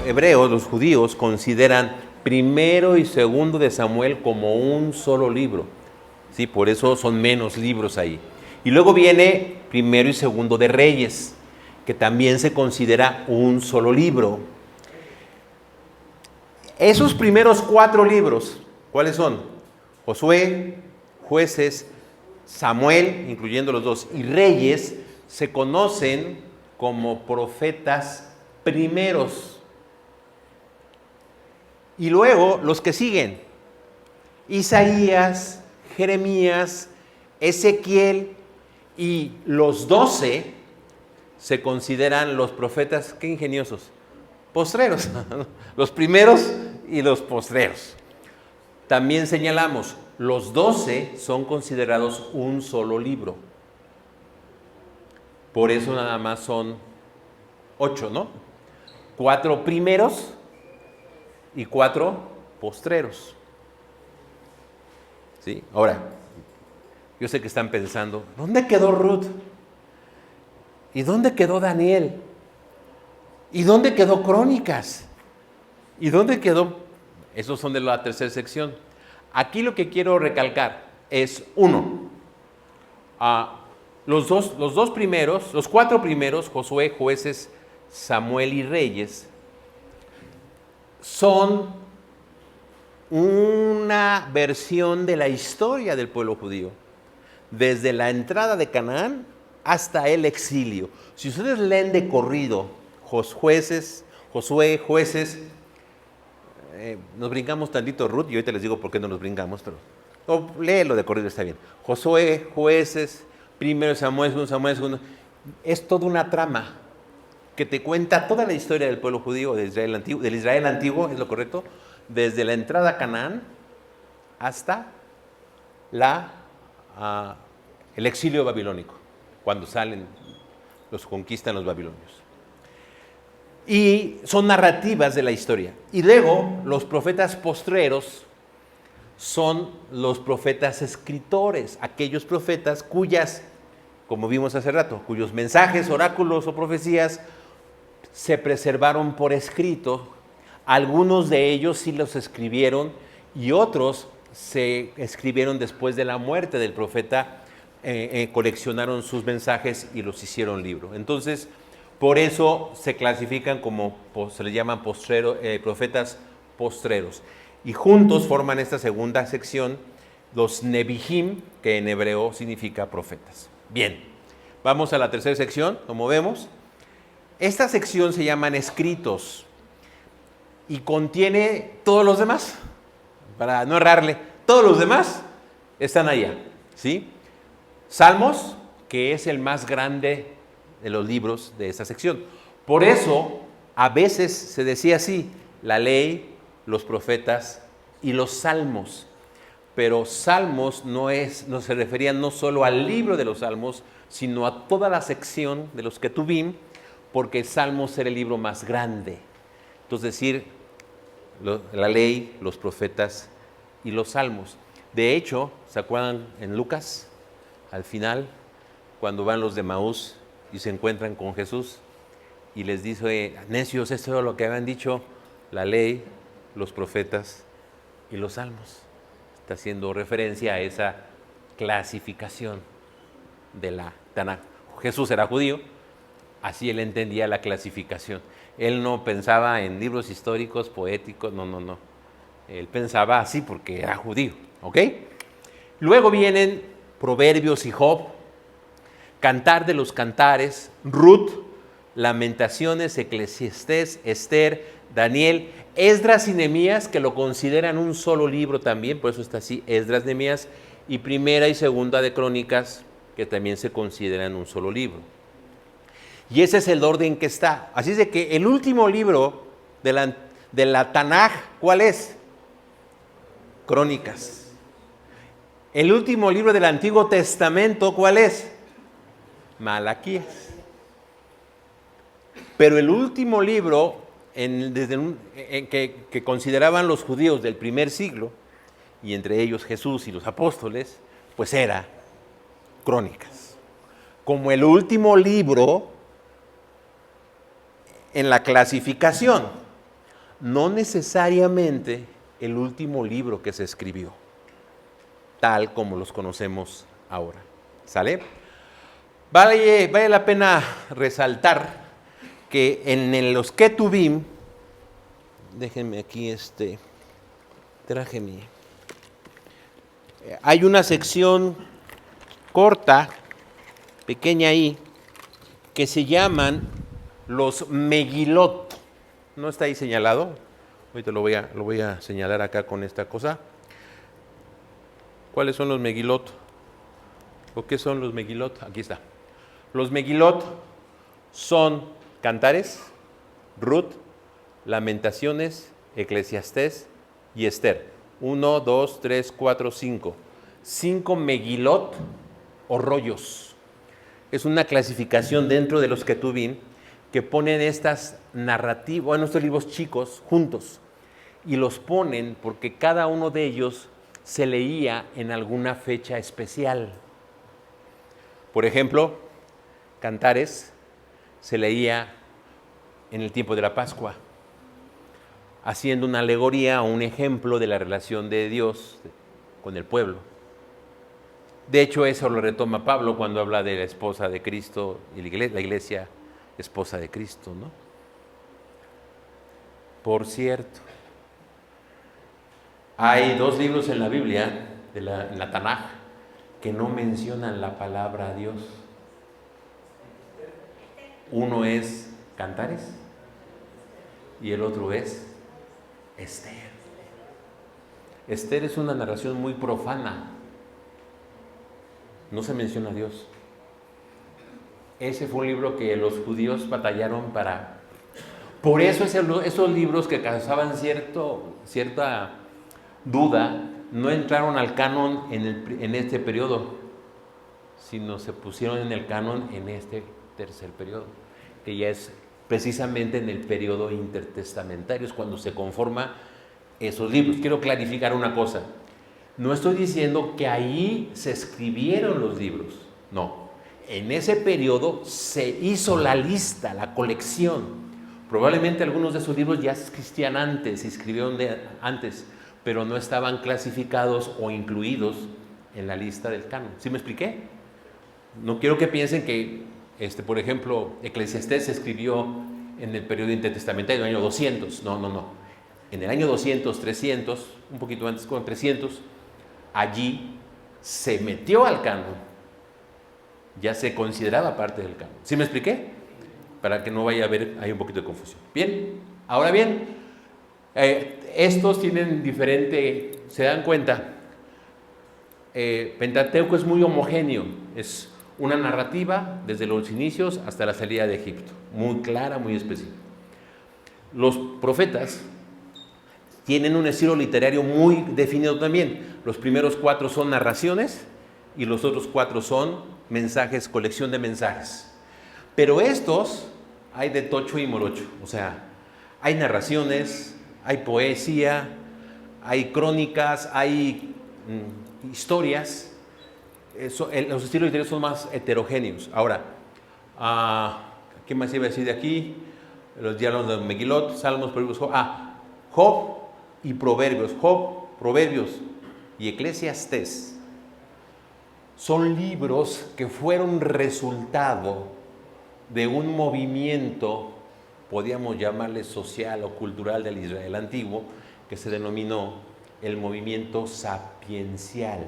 hebreos, los judíos, consideran primero y segundo de Samuel como un solo libro. Sí, por eso son menos libros ahí. Y luego viene primero y segundo de Reyes, que también se considera un solo libro. Esos primeros 4 libros, ¿cuáles son? Josué, Jueces, Samuel, incluyendo los 2, y Reyes, se conocen como profetas primeros. Y luego los que siguen, Isaías, Jeremías, Ezequiel y los 12 se consideran los profetas, qué ingeniosos, postreros, los primeros y los postreros. También señalamos, los 12 son considerados un solo libro. Por eso nada más son 8, ¿no? 4 primeros y 4 postreros. ¿Sí? Ahora, yo sé que están pensando, ¿dónde quedó Ruth? ¿Y dónde quedó Daniel? ¿Y dónde quedó Crónicas? ¿Y dónde quedó? Esos son de la tercera sección. Aquí lo que quiero recalcar es, uno, los 4 primeros, Josué, Jueces, Samuel y Reyes, son una versión de la historia del pueblo judío, desde la entrada de Canaán hasta el exilio. Si ustedes leen de corrido Josué, Jueces, nos brincamos tantito Ruth, y ahorita les digo por qué no nos brincamos, pero léelo de corrido, está bien. Josué, Jueces, primero Samuel, segundo Samuel, segundo. Es toda una trama que te cuenta toda la historia del pueblo judío, del Israel antiguo, es lo correcto, desde la entrada a Canaán hasta el exilio babilónico, cuando los conquistan los babilonios. Y son narrativas de la historia. Y luego los profetas postreros son los profetas escritores, aquellos profetas cuyas, como vimos hace rato, cuyos mensajes, oráculos o profecías se preservaron por escrito. Algunos de ellos sí los escribieron y otros se escribieron después de la muerte del profeta, coleccionaron sus mensajes y los hicieron libro. Entonces, por eso se clasifican como, se les llaman profetas postreros. Y juntos forman esta segunda sección, los Nebihim, que en hebreo significa profetas. Bien, vamos a la tercera sección, como vemos. Esta sección se llaman escritos y contiene todos los demás, para no errarle, todos los demás están allá, ¿sí? Salmos, que es el más grande de los libros de esta sección. Por eso, a veces se decía así, la ley, los profetas y los salmos. Pero salmos no se refería no solo al libro de los salmos, sino a toda la sección de los Ketubim, porque salmos era el libro más grande. Entonces, decir la ley, los profetas y los salmos. De hecho, ¿se acuerdan en Lucas? Al final, cuando van los de Maús y se encuentran con Jesús y les dice, necios, esto era lo que habían dicho la ley, los profetas y los salmos. Está haciendo referencia a esa clasificación de la Tanaj. Jesús era judío, así él entendía la clasificación. Él no pensaba en libros históricos, poéticos, no. Él pensaba así porque era judío, ¿ok? Luego vienen Proverbios y Job, Cantar de los Cantares, Ruth, Lamentaciones, Eclesiastés, Esther, Daniel, Esdras y Nehemías, que lo consideran un solo libro también, por eso está así, Esdras, Nehemías, y Primera y Segunda de Crónicas, que también se consideran un solo libro. Y ese es el orden que está. Así es de que el último libro de la Tanaj, ¿cuál es? Crónicas. El último libro del Antiguo Testamento, ¿cuál es? Malaquías. Pero el último libro que consideraban los judíos del primer siglo, y entre ellos Jesús y los apóstoles, pues era Crónicas. Como el último libro en la clasificación. no necesariamente el último libro que se escribió, tal como los conocemos ahora. ¿Sale? Vale la pena resaltar que en los Ketuvim, déjenme aquí traje hay una sección corta, pequeña ahí, que se llaman los Megilot. ¿No está ahí señalado? Ahorita lo voy a señalar acá con esta cosa. ¿Cuáles son los Megilot? ¿O qué son los Megilot? Aquí está. Los Megilot son Cantares, Ruth, Lamentaciones, Eclesiastés y Esther. 1, 2, 3, 4, 5. 5 Megilot o rollos. Es una clasificación dentro de los Ketuvim que ponen estas narrativas, bueno, estos libros chicos juntos, y los ponen porque cada uno de ellos se leía en alguna fecha especial. Por ejemplo, Cantares se leía en el tiempo de la Pascua, haciendo una alegoría o un ejemplo de la relación de Dios con el pueblo. De hecho, eso lo retoma Pablo cuando habla de la esposa de Cristo y la iglesia esposa de Cristo, ¿no? Por cierto, hay 2 libros en la Biblia, en la Tanaj, que no mencionan la palabra Dios. Uno es Cantares y el otro es Esther. Esther es una narración muy profana. No se menciona a Dios. Ese fue un libro que los judíos batallaron para... Por eso esos libros que causaban cierta duda no entraron al canon en este periodo, sino se pusieron en el canon en este tercer periodo, que ya es precisamente en el periodo intertestamentario, es cuando se conforman esos libros. Quiero clarificar una cosa. No estoy diciendo que ahí se escribieron los libros, no. En ese periodo se hizo la lista, la colección. Probablemente algunos de esos libros ya existían antes, se escribieron antes, pero no estaban clasificados o incluidos en la lista del canon. ¿Sí me expliqué? No quiero que piensen que, por ejemplo, Eclesiastés se escribió en el periodo intertestamentario, en el año 200. No. En el año 200, 300, un poquito antes, con 300, allí se metió al canon. Ya se consideraba parte del canon. ¿Sí me expliqué? Para que no vaya a haber ahí un poquito de confusión. Bien, ahora bien, estos tienen diferente, se dan cuenta, Pentateuco es muy homogéneo, es una narrativa desde los inicios hasta la salida de Egipto, muy clara, muy específica. Los profetas tienen un estilo literario muy definido también. Los primeros 4 son narraciones y los otros 4 son mensajes, colección de mensajes. Pero estos hay de tocho y morocho, o sea, hay narraciones, hay poesía, hay crónicas, hay historias. Los estilos literarios son más heterogéneos. Ahora, ¿qué más iba a decir de aquí? Los diálogos de Megilot, Salmos, Proverbios, Job. Job y Proverbios. Job, Proverbios y Eclesiastés son libros que fueron resultado de un movimiento, podríamos llamarle social o cultural del Israel antiguo, que se denominó el movimiento sapiencial.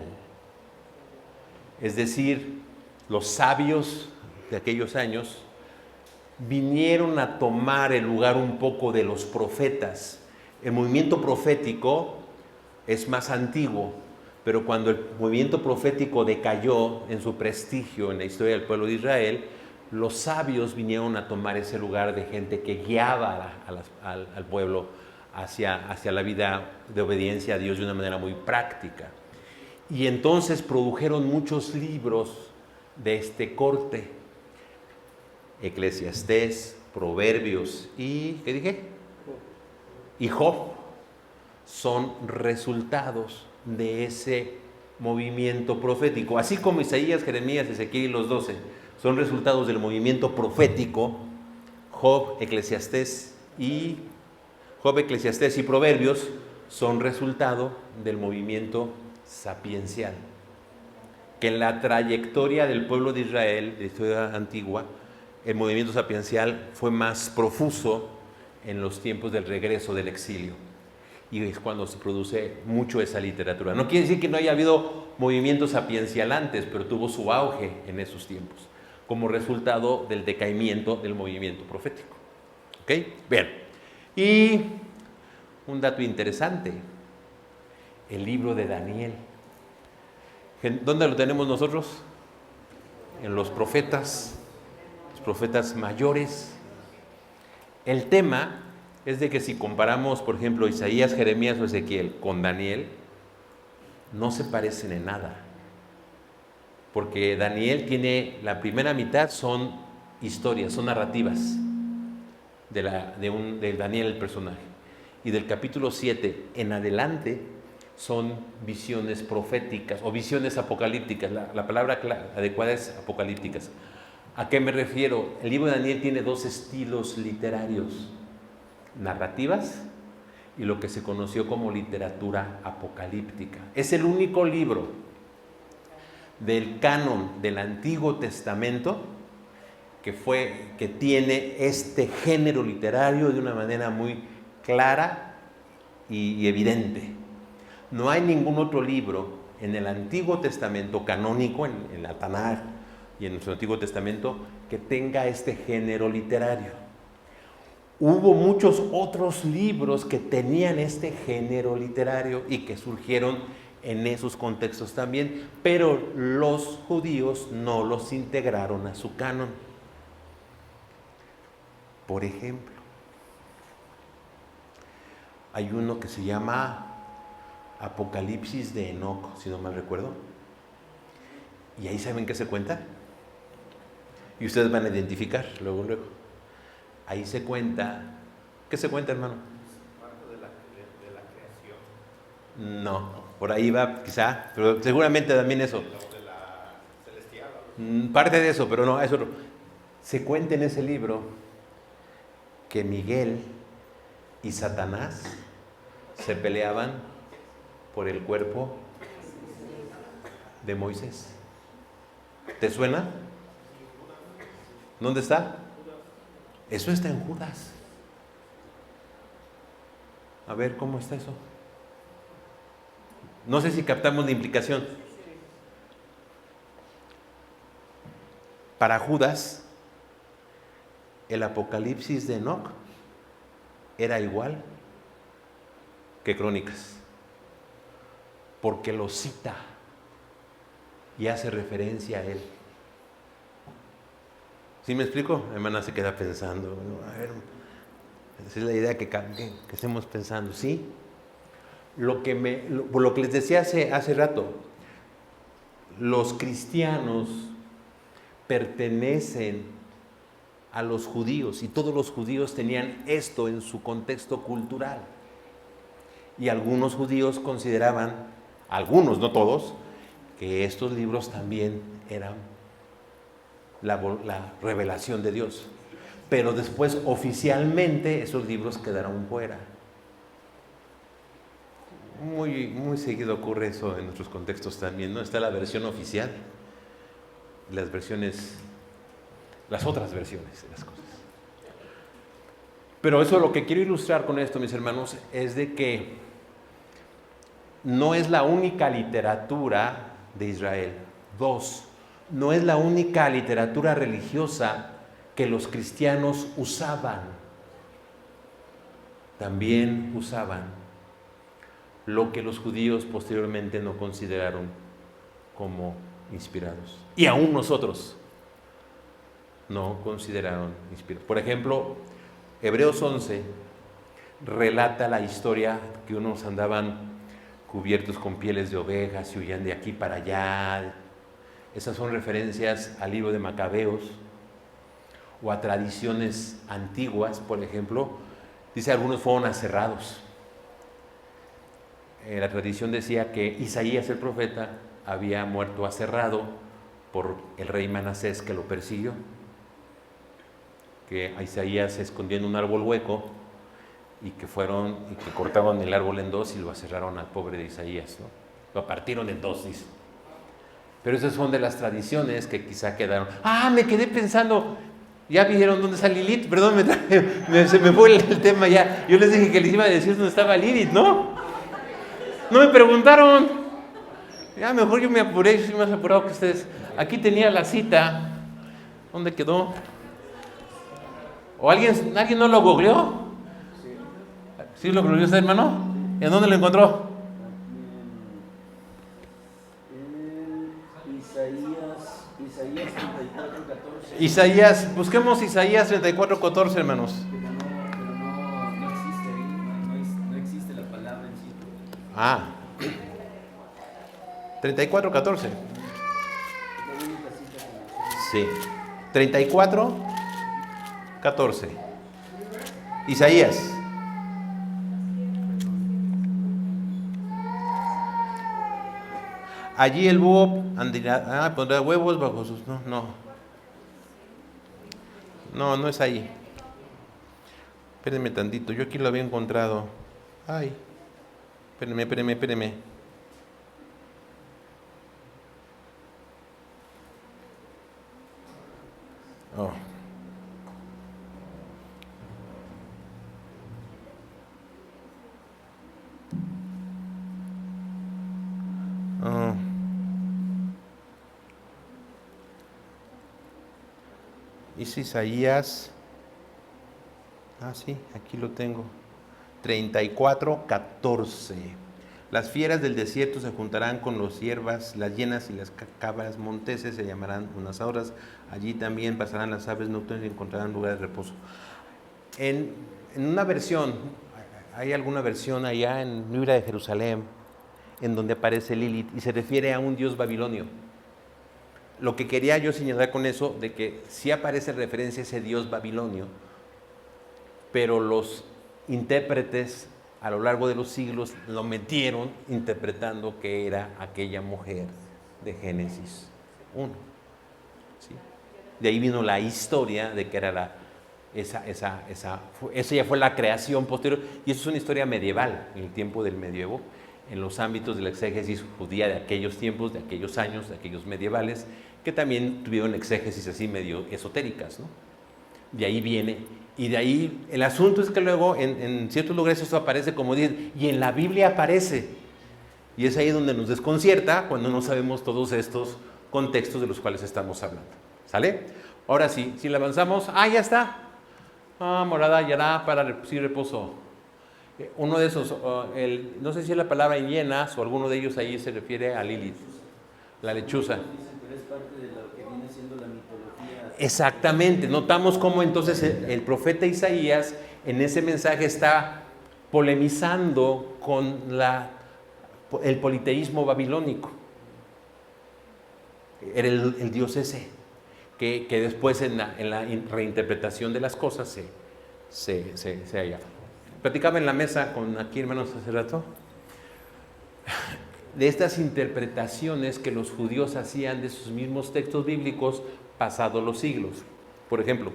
Es decir, los sabios de aquellos años vinieron a tomar el lugar un poco de los profetas. El movimiento profético es más antiguo, pero cuando el movimiento profético decayó en su prestigio en la historia del pueblo de Israel, los sabios vinieron a tomar ese lugar de gente que guiaba al pueblo hacia la vida de obediencia a Dios de una manera muy práctica. Y entonces produjeron muchos libros de este corte: Eclesiastés, Proverbios y, ¿qué dije? Y Job. Son resultados de ese movimiento profético, así como Isaías, Jeremías, Ezequiel y los 12 son resultados del movimiento profético. Job, Eclesiastés y Job, Eclesiastés y Proverbios son resultado del movimiento sapiencial, que en la trayectoria del pueblo de Israel, de la historia antigua, el movimiento sapiencial fue más profuso en los tiempos del regreso del exilio. Y es cuando se produce mucho esa literatura. No quiere decir que no haya habido movimiento sapiencial antes, pero tuvo su auge en esos tiempos, como resultado del decaimiento del movimiento profético. ¿Ok? Bien. Y un dato interesante, el libro de Daniel. ¿Dónde lo tenemos nosotros? En los profetas mayores. El tema es de que si comparamos, por ejemplo, Isaías, Jeremías o Ezequiel con Daniel, no se parecen en nada. Porque Daniel tiene, la primera mitad son historias, son narrativas de Daniel el personaje. Y del capítulo 7 en adelante son visiones proféticas o visiones apocalípticas. La palabra adecuada es apocalípticas. ¿A qué me refiero? El libro de Daniel tiene dos estilos literarios: narrativas y lo que se conoció como literatura apocalíptica. Es el único libro del canon del Antiguo Testamento que tiene este género literario de una manera muy clara y evidente. No hay ningún otro libro en el Antiguo Testamento canónico, en la Tanaj y en nuestro Antiguo Testamento, que tenga este género literario. Hubo muchos otros libros que tenían este género literario y que surgieron en esos contextos también, pero los judíos no los integraron a su canon. Por ejemplo, hay uno que se llama Apocalipsis de Enoc, si no mal recuerdo. ¿Y ahí saben qué se cuenta? Y ustedes van a identificar luego. Ahí se cuenta. ¿Qué se cuenta, hermano? Parte de la creación. No, por ahí va quizá, pero seguramente también eso. De la celestial. Parte de eso, pero no, eso no. Se cuenta en ese libro que Miguel y Satanás se peleaban por el cuerpo de Moisés. ¿Te suena? ¿Dónde está? Eso está en Judas. A ver, ¿cómo está eso? No sé si captamos la implicación. Para Judas, el Apocalipsis de Enoc era igual que Crónicas, porque lo cita y hace referencia a él. ¿Sí me explico? Mi hermana se queda pensando. A ver, esa es la idea que estemos pensando. ¿Sí? Por lo que les decía hace rato, los cristianos pertenecen a los judíos y todos los judíos tenían esto en su contexto cultural. Y algunos judíos consideraban, algunos, no todos, que estos libros también eran la revelación de Dios. Pero después oficialmente esos libros quedaron fuera. Muy seguido ocurre eso en nuestros contextos también, ¿no? Está la versión oficial y las otras versiones de las cosas. Pero eso, lo que quiero ilustrar con esto, mis hermanos, es de que no es la única literatura de Israel. 2, no es la única literatura religiosa que los cristianos usaban. También usaban lo que los judíos posteriormente no consideraron como inspirados. Y aún nosotros no consideraron inspirados. Por ejemplo, Hebreos 11 relata la historia que unos andaban cubiertos con pieles de ovejas y huían de aquí para allá. Esas son referencias al libro de Macabeos o a tradiciones antiguas. Por ejemplo, dice algunos fueron aserrados. La tradición decía que Isaías el profeta había muerto aserrado por el rey Manasés, que lo persiguió, que a Isaías se escondió en un árbol hueco y que cortaron el árbol en dos y lo aserraron al pobre de Isaías, ¿no? Lo partieron en dos, dice. Pero esas son de las tradiciones que quizá quedaron. Me quedé pensando, ¿ya vieron dónde está Lilith? Perdón, se me fue el tema ya. Yo les dije que les iba a decir dónde estaba Lilith, ¿no? No me preguntaron. Ya mejor yo me apuré, yo soy más apurado que ustedes. Aquí tenía la cita. ¿Dónde quedó? ¿O alguien no lo googleó? ¿Sí lo googleó usted, hermano? ¿En dónde lo encontró? Isaías 34:14. Isaías, busquemos Isaías 34:14, hermanos. Pero no existe ahí, no existe la palabra en sí. 34:14. Sí. 34:14. Isaías. Allí el búho pondrá huevos bajo sus... No es ahí. Espérenme tantito, yo aquí lo había encontrado. Espérenme. Oh. Es Isaías. Sí, aquí lo tengo. 34:14. Las fieras del desierto se juntarán con los ciervas, las hienas y las cabras monteses se llamarán unas horas. Allí también pasarán las aves nocturnas y encontrarán lugar de reposo. En una versión, hay alguna versión allá en Libra de Jerusalén, en donde aparece Lilith y se refiere a un dios babilonio. Lo que quería yo señalar con eso, de que sí aparece referencia a ese dios babilonio, pero los intérpretes a lo largo de los siglos lo metieron interpretando que era aquella mujer de Génesis 1. ¿Sí? De ahí vino la historia de que era esa ya fue la creación posterior, y eso es una historia medieval, en el tiempo del medievo, en los ámbitos de la exégesis judía de aquellos tiempos, de aquellos años, de aquellos medievales, que también tuvieron exégesis así medio esotéricas, ¿no? De ahí viene, y de ahí el asunto es que luego en ciertos lugares eso aparece como dicen, y en la Biblia aparece, y es ahí donde nos desconcierta cuando no sabemos todos estos contextos de los cuales estamos hablando. ¿Sale? Ahora sí, si le avanzamos, ya está. Morada y hará para sí reposo. Uno de esos, no sé si es la palabra hienas o alguno de ellos ahí se refiere a Lilith, la lechuza. Pero es parte de lo que viene siendo la mitología. Exactamente, notamos cómo entonces el profeta Isaías en ese mensaje está polemizando con el politeísmo babilónico. Era el dios ese, que después en la reinterpretación de las cosas se halla. Platicaba en la mesa con aquí hermanos hace rato de estas interpretaciones que los judíos hacían de sus mismos textos bíblicos pasados los siglos. Por ejemplo,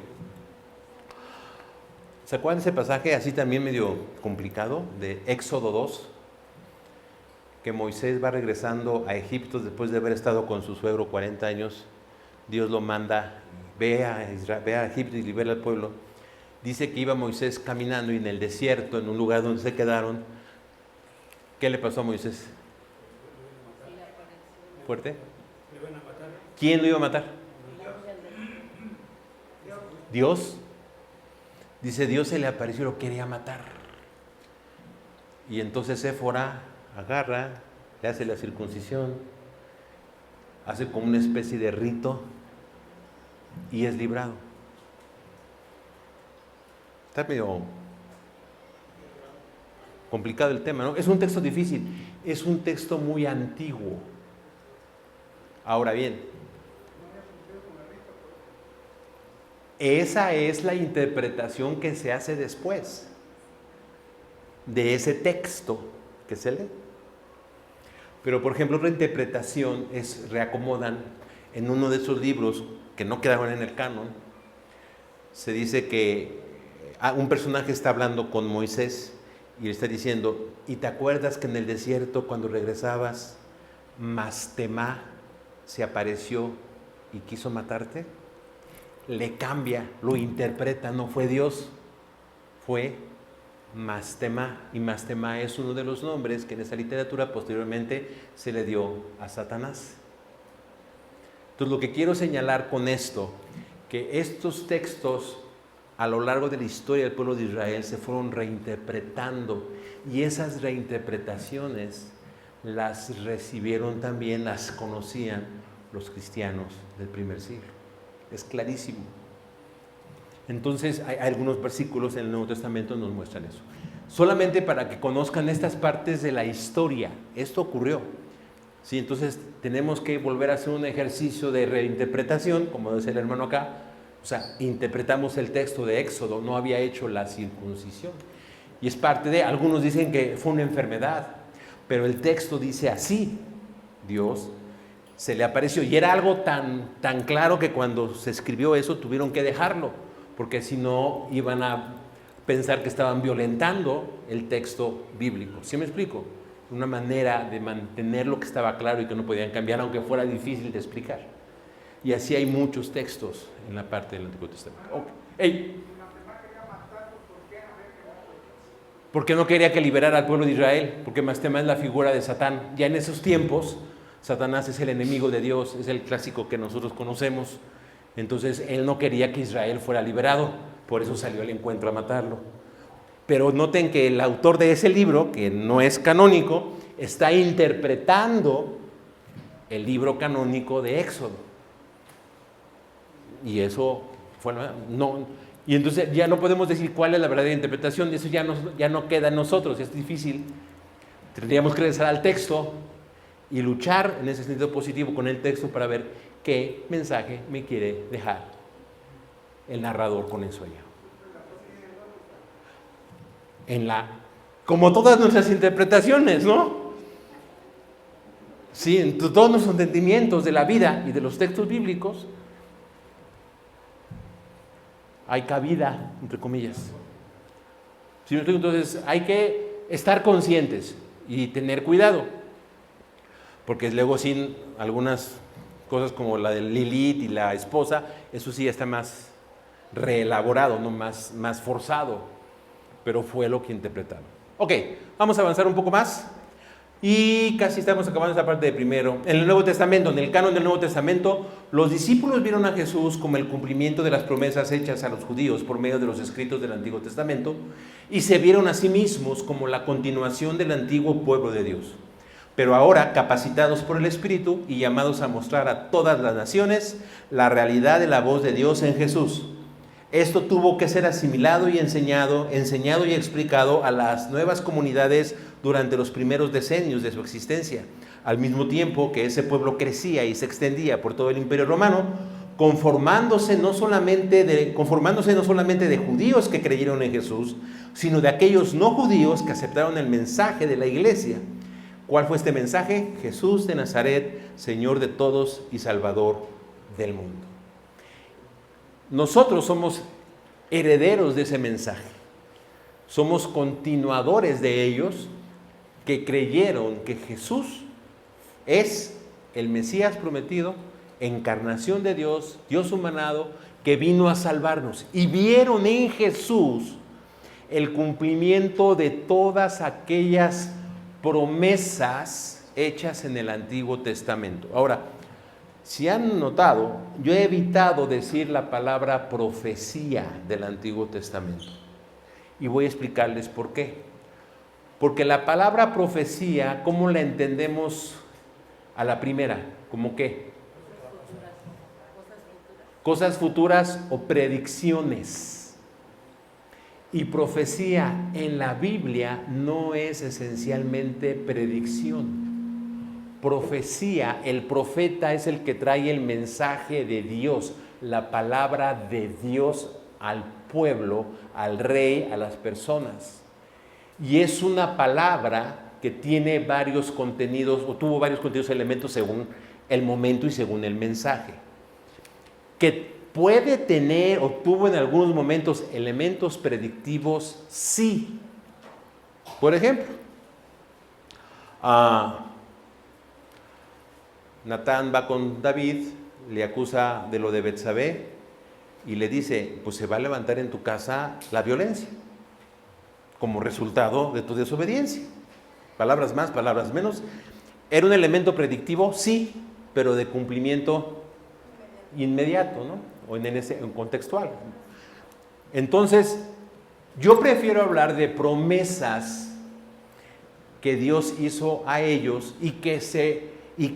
¿se acuerdan de ese pasaje así también medio complicado de Éxodo 2? Que Moisés va regresando a Egipto después de haber estado con su suegro 40 años. Dios lo manda, ve a Egipto y libera al pueblo. Dice que iba Moisés caminando y en el desierto, en un lugar donde se quedaron. ¿Qué le pasó a Moisés? ¿Fuerte? ¿Quién lo iba a matar? Dios. Dice, Dios se le apareció y lo quería matar. Y entonces Séfora agarra, le hace la circuncisión, hace como una especie de rito y es librado. Está medio complicado el tema, ¿no? Es un texto difícil, es un texto muy antiguo. Ahora bien, esa es la interpretación que se hace después de ese texto que se lee. Pero, por ejemplo, otra interpretación es reacomodan en uno de esos libros que no quedaron en el canon. Se dice que un personaje está hablando con Moisés y le está diciendo, ¿y te acuerdas que en el desierto cuando regresabas, Mastemá se apareció y quiso matarte? Le cambia, lo interpreta, no fue Dios, fue Mastemá. Y Mastemá es uno de los nombres que en esa literatura posteriormente se le dio a Satanás. Entonces lo que quiero señalar con esto, que estos textos a lo largo de la historia del pueblo de Israel se fueron reinterpretando, y esas reinterpretaciones las recibieron también, las conocían los cristianos del primer siglo. Es clarísimo. Entonces hay algunos versículos en el Nuevo Testamento que nos muestran eso. Solamente para que conozcan estas partes de la historia. Esto ocurrió. ¿Sí? Entonces tenemos que volver a hacer un ejercicio de reinterpretación, como dice el hermano acá. O sea, interpretamos el texto de Éxodo, no había hecho la circuncisión. Y es parte de, algunos dicen que fue una enfermedad, pero el texto dice así, Dios se le apareció. Y era algo tan claro que cuando se escribió eso tuvieron que dejarlo, porque si no iban a pensar que estaban violentando el texto bíblico. ¿Sí me explico? Una manera de mantener lo que estaba claro y que no podían cambiar, aunque fuera difícil de explicar. Y así hay muchos textos en la parte del Antiguo Testamento. Okay. Hey. Porque no quería que liberara al pueblo de Israel, porque Mastemá es la figura de Satán. Ya en esos tiempos, Satanás es el enemigo de Dios, es el clásico que nosotros conocemos. Entonces, él no quería que Israel fuera liberado, por eso salió al encuentro a matarlo. Pero noten que el autor de ese libro, que no es canónico, está interpretando el libro canónico de Éxodo. Y eso fue, y entonces ya no podemos decir cuál es la verdadera interpretación, eso ya no queda en nosotros, es difícil. Tendríamos que regresar al texto y luchar en ese sentido positivo con el texto para ver qué mensaje me quiere dejar el narrador con eso allá. Como todas nuestras interpretaciones, ¿no? Sí, en todos nuestros entendimientos de la vida y de los textos bíblicos hay cabida, entre comillas. ¿Sí? Entonces hay que estar conscientes y tener cuidado, porque luego sin algunas cosas como la de Lilith y la esposa, eso sí está más reelaborado, ¿no? más forzado, pero fue lo que interpretaron. Ok, vamos a avanzar un poco más. Y casi estamos acabando esta parte de primero. En el Nuevo Testamento, en el canon del Nuevo Testamento, los discípulos vieron a Jesús como el cumplimiento de las promesas hechas a los judíos por medio de los escritos del Antiguo Testamento, y se vieron a sí mismos como la continuación del antiguo pueblo de Dios. Pero ahora, capacitados por el Espíritu y llamados a mostrar a todas las naciones la realidad de la voz de Dios en Jesús. Esto tuvo que ser asimilado y enseñado y explicado a las nuevas comunidades durante los primeros decenios de su existencia, al mismo tiempo que ese pueblo crecía y se extendía por todo el Imperio Romano, conformándose no solamente de judíos que creyeron en Jesús, sino de aquellos no judíos que aceptaron el mensaje de la iglesia. ¿Cuál fue este mensaje? Jesús de Nazaret, Señor de todos y Salvador del mundo. Nosotros somos herederos de ese mensaje. Somos continuadores de ellos que creyeron que Jesús es el Mesías prometido, encarnación de Dios, Dios humanado, que vino a salvarnos. Y vieron en Jesús el cumplimiento de todas aquellas promesas hechas en el Antiguo Testamento. Ahora, si han notado, yo he evitado decir la palabra profecía del Antiguo Testamento. Y voy a explicarles por qué. Porque la palabra profecía, ¿cómo la entendemos a la primera? ¿Cómo qué? Cosas futuras o predicciones. Y profecía en la Biblia no es esencialmente predicción. Profecía, el profeta es el que trae el mensaje de Dios, la palabra de Dios al pueblo, al rey, a las personas. Y es una palabra que tiene varios contenidos, o tuvo varios contenidos, elementos según el momento y según el mensaje. Que ¿Puede tener o tuvo en algunos momentos elementos predictivos? Sí. Por ejemplo, Natán va con David, le acusa de lo de Betsabé y le dice, pues se va a levantar en tu casa la violencia como resultado de tu desobediencia. Palabras más, palabras menos. ¿Era un elemento predictivo? Sí, pero de cumplimiento inmediato, ¿no? O en contextual. Entonces, yo prefiero hablar de promesas que Dios hizo a ellos y que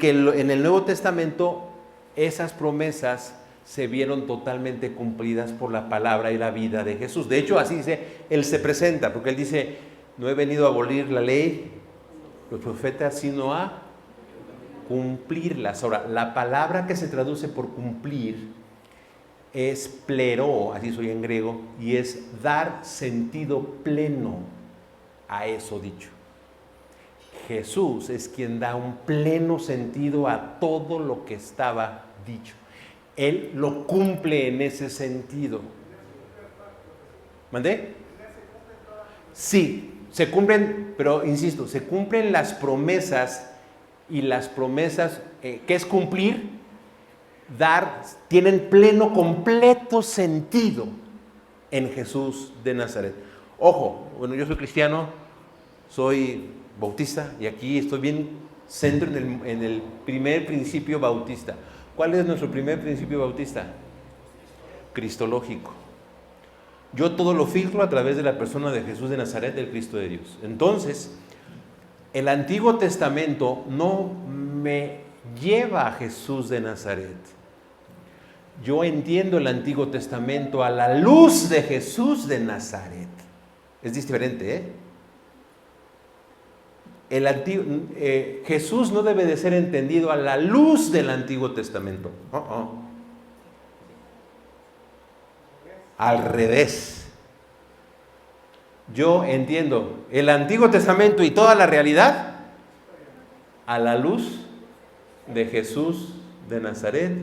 en el Nuevo Testamento esas promesas se vieron totalmente cumplidas por la palabra y la vida de Jesús. De hecho, así dice, Él se presenta, porque Él dice, no he venido a abolir la ley, los profetas, sino a cumplirlas. Ahora, la palabra que se traduce por cumplir es pleró, así soy en griego, y es dar sentido pleno a eso dicho. Jesús es quien da un pleno sentido a todo lo que estaba dicho. Él lo cumple en ese sentido. ¿Mandé? Sí, se cumplen, pero insisto, se cumplen las promesas y las promesas, ¿qué es cumplir? Tienen pleno, completo sentido en Jesús de Nazaret. Ojo, bueno, yo soy cristiano, soy bautista y aquí estoy bien centro en el primer principio bautista. ¿Cuál es nuestro primer principio bautista? Cristológico. Yo todo lo filtro a través de la persona de Jesús de Nazaret, del Cristo de Dios. Entonces, el Antiguo Testamento no me lleva a Jesús de Nazaret. Yo entiendo el Antiguo Testamento a la luz de Jesús de Nazaret. Es diferente, ¿eh? Jesús no debe de ser entendido a la luz del Antiguo Testamento. Al revés. Yo entiendo el Antiguo Testamento y toda la realidad a la luz de Jesús de Nazaret,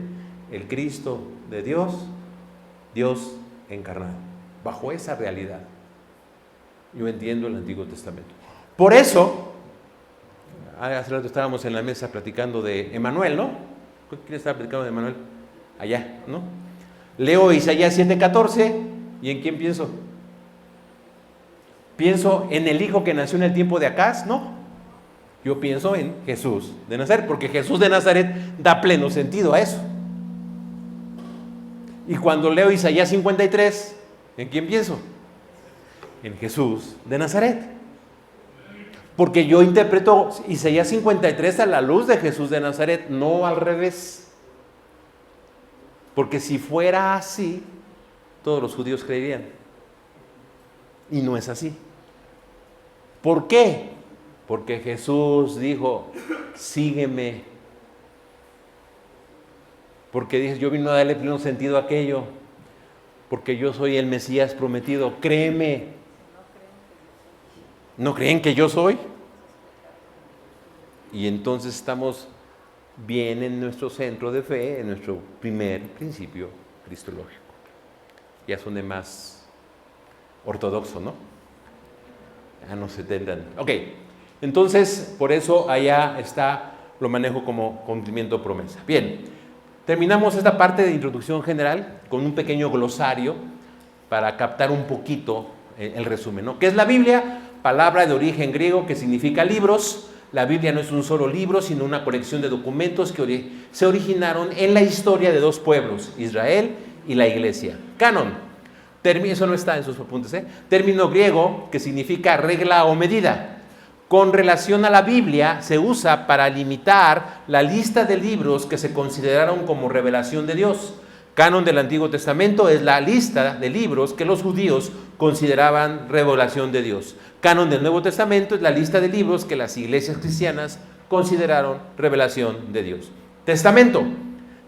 el Cristo de Dios, Dios encarnado. Bajo esa realidad yo entiendo el Antiguo Testamento. Por eso, hace rato estábamos en la mesa platicando de Emanuel, ¿no? ¿Quién estaba platicando de Emanuel? Allá, ¿no? Leo Isaías 7:14, ¿y en quién pienso? ¿Pienso en el hijo que nació en el tiempo de Acaz? No. Yo pienso en Jesús de Nazaret, porque Jesús de Nazaret da pleno sentido a eso. Y cuando leo Isaías 53, ¿en quién pienso? En Jesús de Nazaret. Porque yo interpreto Isaías 53 a la luz de Jesús de Nazaret, no al revés. Porque si fuera así, todos los judíos creerían. Y no es así. ¿Por qué? Porque Jesús dijo, sígueme. Porque dice, yo vine a darle pleno sentido a aquello. Porque yo soy el Mesías prometido. Créeme. ¿No creen que yo soy? Y entonces estamos bien en nuestro centro de fe, en nuestro primer principio cristológico. Ya son de más ortodoxo, ¿no? Ya no se tendrán. Ok, entonces por eso allá está, lo manejo como cumplimiento promesa. Bien, terminamos esta parte de introducción general con un pequeño glosario para captar un poquito el resumen, ¿no? ¿Qué es la Biblia? Palabra de origen griego que significa libros. La Biblia no es un solo libro, sino una colección de documentos que se originaron en la historia de dos pueblos, Israel y la Iglesia. Canon, eso no está en sus apuntes, ¿eh? Término griego que significa regla o medida. Con relación a la Biblia, se usa para limitar la lista de libros que se consideraron como revelación de Dios. Canon del Antiguo Testamento es la lista de libros que los judíos consideraban revelación de Dios. Canon del Nuevo Testamento es la lista de libros que las iglesias cristianas consideraron revelación de Dios. Testamento,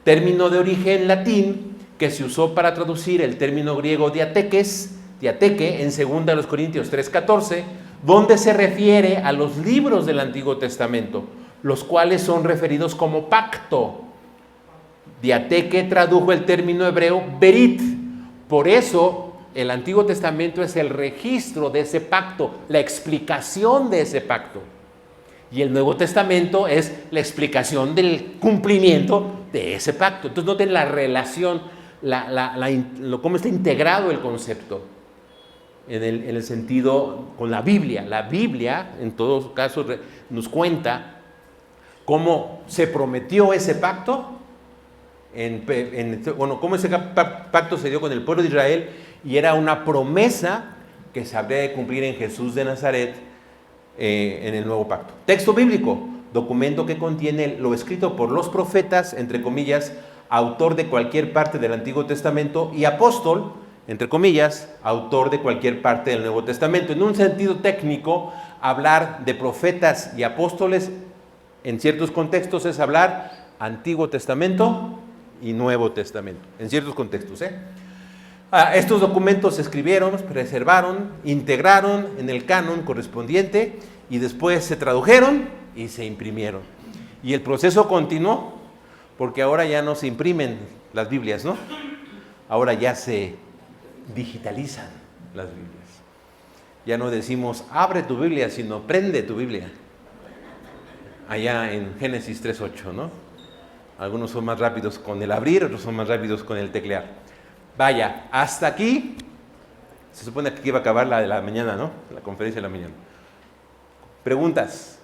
término de origen latín que se usó para traducir el término griego diateque en 2 Corintios 3:14, donde se refiere a los libros del Antiguo Testamento, los cuales son referidos como pacto. Diateque tradujo el término hebreo berit. Por eso el Antiguo Testamento es el registro de ese pacto, la explicación de ese pacto. Y el Nuevo Testamento es la explicación del cumplimiento de ese pacto. Entonces noten la relación, cómo está integrado el concepto en el sentido con la Biblia. La Biblia, en todos casos, nos cuenta cómo se prometió ese pacto, cómo ese pacto se dio con el pueblo de Israel, y era una promesa que se habría de cumplir en Jesús de Nazaret en el nuevo pacto. Texto bíblico, documento que contiene lo escrito por los profetas, entre comillas, autor de cualquier parte del Antiguo Testamento, y apóstol, entre comillas, autor de cualquier parte del Nuevo Testamento. En un sentido técnico, hablar de profetas y apóstoles en ciertos contextos es hablar Antiguo Testamento y Nuevo Testamento, en ciertos contextos. Estos documentos se escribieron, preservaron, integraron en el canon correspondiente y después se tradujeron y se imprimieron. Y el proceso continuó, porque ahora ya no se imprimen las Biblias, ¿no? Ahora ya se digitalizan las Biblias. Ya no decimos abre tu Biblia, sino prende tu Biblia. Allá en Génesis 3:8, ¿no? Algunos son más rápidos con el abrir, otros son más rápidos con el teclear. Vaya, hasta aquí, se supone que iba a acabar la de la mañana, ¿no? La conferencia de la mañana. ¿Preguntas?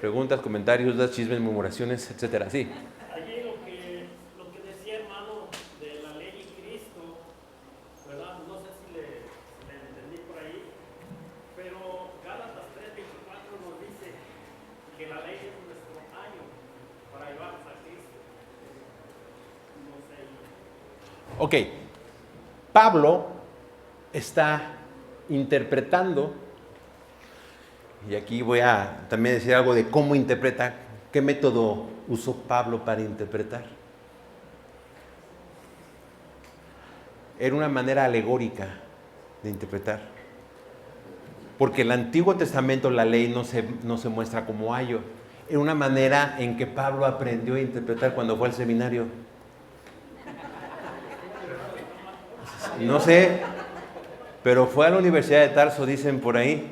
Preguntas, comentarios, dudas, chismes, murmuraciones, etcétera. Sí. Allí lo que decía hermano de la ley y Cristo, ¿verdad? No sé si le entendí por ahí, pero Gálatas 3:24 nos dice que la ley es nuestro ayo para llevarnos a Cristo. No sé. Ok, Pablo está interpretando, y aquí voy a también decir algo de cómo interpreta, qué método usó Pablo para interpretar. Era una manera alegórica de interpretar, porque el Antiguo Testamento, la ley no se muestra como ayo. Era una manera en que Pablo aprendió a interpretar cuando fue al seminario. No sé, pero fue a la Universidad de Tarso, dicen por ahí.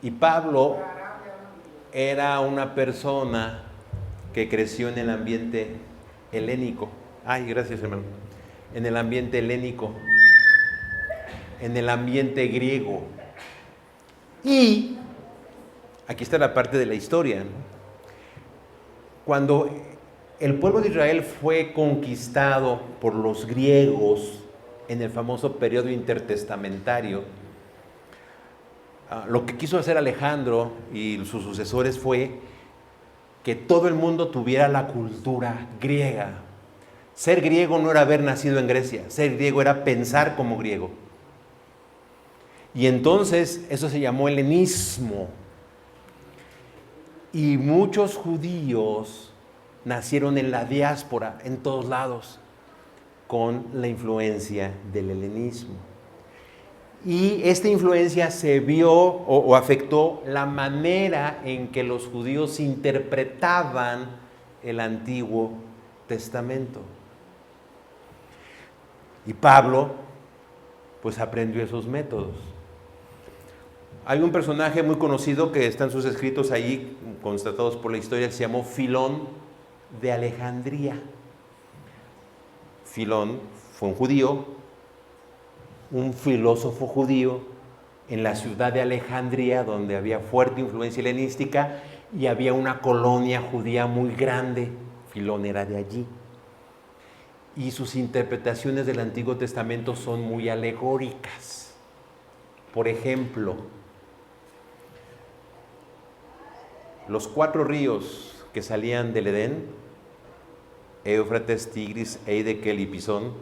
Y Pablo era una persona que creció en el ambiente helénico. Ay, gracias, hermano. En el ambiente helénico, en el ambiente griego. Y aquí está la parte de la historia, ¿no? Cuando el pueblo de Israel fue conquistado por los griegos en el famoso periodo intertestamentario, lo que quiso hacer Alejandro y sus sucesores fue que todo el mundo tuviera la cultura griega. Ser griego no era haber nacido en Grecia, ser griego era pensar como griego. Y entonces eso se llamó helenismo. Y muchos judíos nacieron en la diáspora, en todos lados, con la influencia del helenismo. Y esta influencia se vio o afectó la manera en que los judíos interpretaban el Antiguo Testamento. Y Pablo, pues aprendió esos métodos. Hay un personaje muy conocido que está en sus escritos ahí, constatados por la historia, que se llamó Filón de Alejandría. Filón fue un judío, un filósofo judío en la ciudad de Alejandría, donde había fuerte influencia helenística y había una colonia judía muy grande. Filón era de allí. Y sus interpretaciones del Antiguo Testamento son muy alegóricas. Por ejemplo, los 4 ríos que salían del Edén, Éufrates, Tigris, Eidekel y Pisón,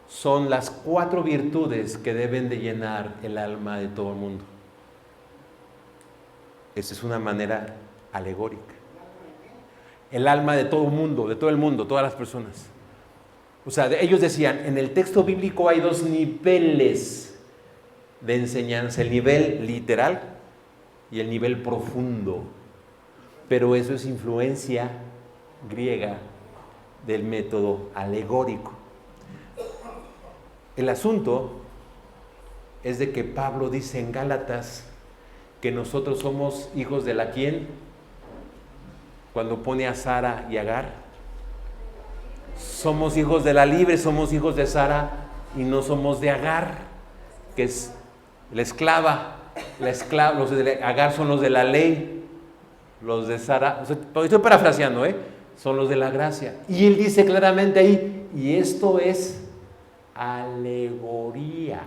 son las 4 virtudes que deben de llenar el alma de todo el mundo. Esa es una manera alegórica. El alma de todo el mundo, todas las personas. O sea, ellos decían, en el texto bíblico hay 2 niveles de enseñanza, el nivel literal y el nivel profundo. pero eso es influencia griega del método alegórico. El asunto es de que Pablo dice en Gálatas que nosotros somos hijos de la ¿quién? Cuando pone a Sara y Agar. Somos hijos de la libre, somos hijos de Sara y no somos de Agar, que es la esclava. Los de Agar son los de la ley, los de Sara, estoy parafraseando, son los de la gracia. Y él dice claramente ahí, y esto es alegoría.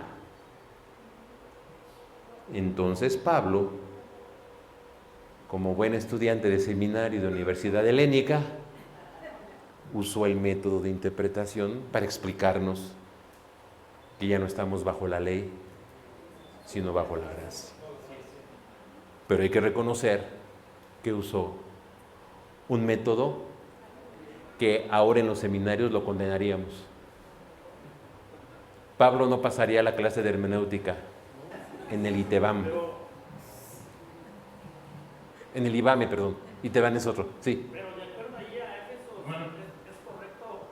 Entonces Pablo, como buen estudiante de seminario de Universidad Helénica, usó el método de interpretación para explicarnos que ya no estamos bajo la ley, sino bajo la gracia. Pero hay que reconocer que usó un método que ahora en los seminarios lo condenaríamos. Pablo no pasaría la clase de hermenéutica en el ITEBAM. En el IBAME, perdón. ITEBAM es otro, sí. Pero de acuerdo ahí a Éfesos, es correcto.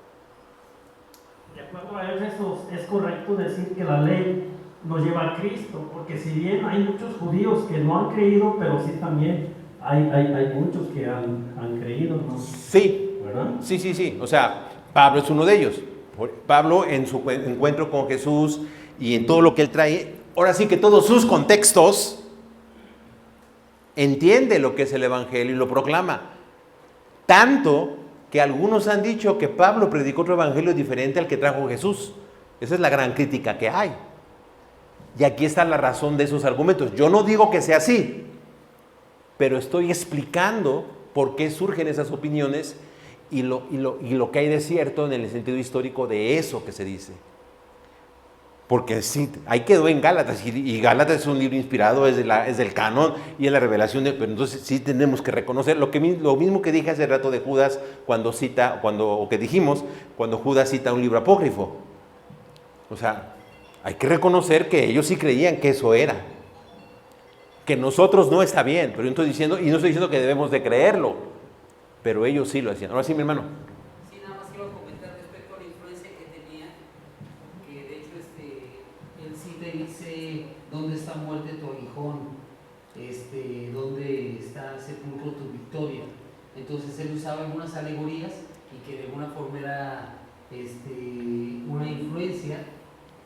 De acuerdo a Éfesos, es correcto decir que la ley nos lleva a Cristo, porque si bien hay muchos judíos que no han creído, pero sí también hay muchos que han creído, ¿no? Sí, ¿verdad? Sí. O sea, Pablo es uno de ellos. Pablo en su encuentro con Jesús y en todo lo que él trae, ahora sí que todos sus contextos, entiende lo que es el Evangelio y lo proclama. Tanto que algunos han dicho que Pablo predicó otro Evangelio diferente al que trajo Jesús. Esa es la gran crítica que hay. Y aquí está la razón de esos argumentos. Yo no digo que sea así, pero estoy explicando por qué surgen esas opiniones y lo que hay de cierto en el sentido histórico de eso que se dice. Porque sí, ahí quedó en Gálatas, y Gálatas es un libro inspirado, es del canon y es la revelación, pero entonces sí tenemos que reconocer lo mismo que dije hace rato de Judas cuando dijimos cuando Judas cita un libro apócrifo. O sea, hay que reconocer que ellos sí creían que eso era. Que nosotros no está bien, pero yo estoy diciendo, y no estoy diciendo que debemos de creerlo, pero ellos sí lo hacían. Ahora sí, mi hermano. Sí, nada más quiero comentar respecto a la influencia que tenía, que de hecho él sí te dice dónde está muerte tu aguijón, dónde está sepulcro tu victoria. Entonces él usaba algunas alegorías y que de alguna forma era una influencia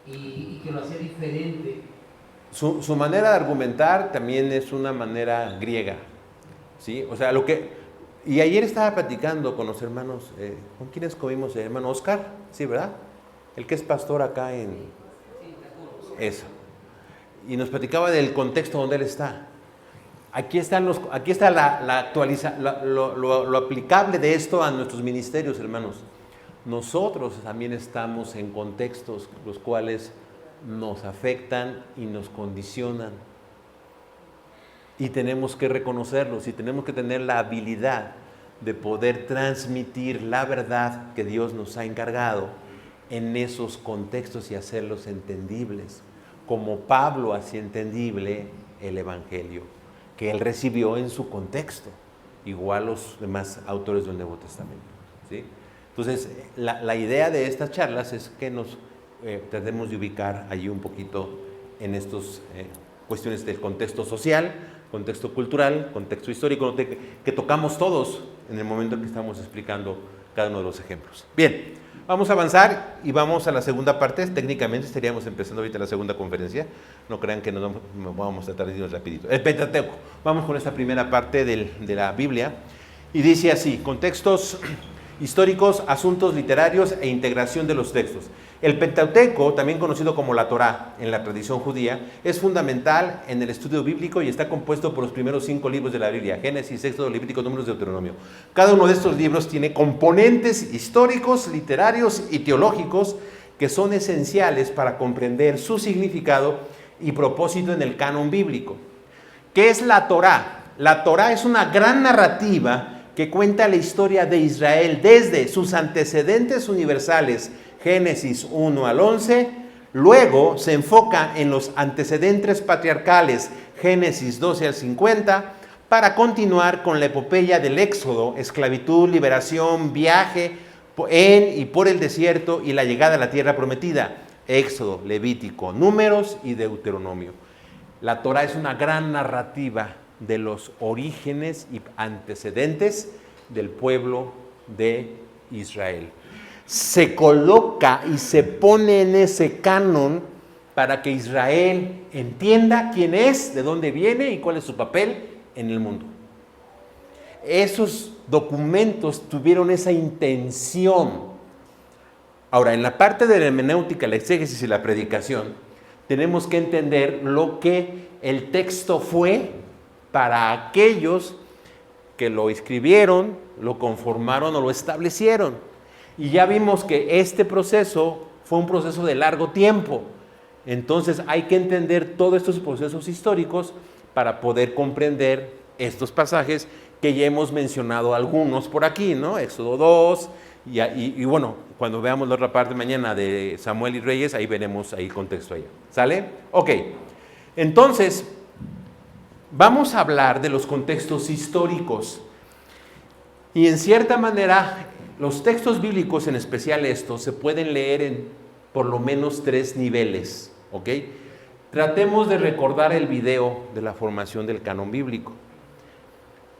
y que lo hacía diferente. Su manera de argumentar también es una manera griega, ¿sí? O sea, y ayer estaba platicando con los hermanos, ¿con quiénes comimos? El hermano Oscar, ¿sí, verdad? El que es pastor acá en... Eso. Y nos platicaba del contexto donde él está. Aquí está lo aplicable de esto a nuestros ministerios, hermanos. Nosotros también estamos en contextos los cuales nos afectan y nos condicionan. Y tenemos que reconocerlos y tenemos que tener la habilidad de poder transmitir la verdad que Dios nos ha encargado en esos contextos y hacerlos entendibles, como Pablo hacía entendible el Evangelio que él recibió en su contexto, igual los demás autores del Nuevo Testamento, ¿sí? Entonces, la idea de estas charlas es que nos tratemos de ubicar allí un poquito en estas cuestiones del contexto social, contexto cultural, contexto histórico, que tocamos todos en el momento en que estamos explicando cada uno de los ejemplos. Bien, vamos a avanzar y vamos a la segunda parte. Técnicamente estaríamos empezando ahorita la segunda conferencia. No crean que nos vamos a tratar de irnos rapidito. El Pentateuco. Vamos con esta primera parte de la Biblia. Y dice así: contextos históricos, asuntos literarios e integración de los textos. El Pentateuco, también conocido como la Torá en la tradición judía, es fundamental en el estudio bíblico y está compuesto por los primeros 5 libros de la Biblia: Génesis, Éxodo, Levítico, Números, Deuteronomio. Cada uno de estos libros tiene componentes históricos, literarios y teológicos que son esenciales para comprender su significado y propósito en el canon bíblico. ¿Qué es la Torá? La Torá es una gran narrativa que cuenta la historia de Israel desde sus antecedentes universales, Génesis 1 al 11, luego se enfoca en los antecedentes patriarcales, Génesis 12 al 50, para continuar con la epopeya del Éxodo, esclavitud, liberación, viaje en y por el desierto y la llegada a la tierra prometida. Éxodo, Levítico, Números y Deuteronomio. La Torá es una gran narrativa de los orígenes y antecedentes del pueblo de Israel. Se coloca y se pone en ese canon para que Israel entienda quién es, de dónde viene y cuál es su papel en el mundo. Esos documentos tuvieron esa intención. Ahora, en la parte de la hermenéutica, la exégesis y la predicación, tenemos que entender lo que el texto fue para aquellos que lo escribieron, lo conformaron o lo establecieron. Y ya vimos que este proceso fue un proceso de largo tiempo. Entonces hay que entender todos estos procesos históricos para poder comprender estos pasajes que ya hemos mencionado algunos por aquí, ¿no? Éxodo 2, y bueno, cuando veamos la otra parte mañana de Samuel y Reyes, ahí veremos ahí contexto allá. ¿Sale? Ok. Entonces, vamos a hablar de los contextos históricos. Y en cierta manera, los textos bíblicos, en especial estos, se pueden leer en por lo menos 3 niveles. ¿Ok? Tratemos de recordar el video de la formación del canon bíblico.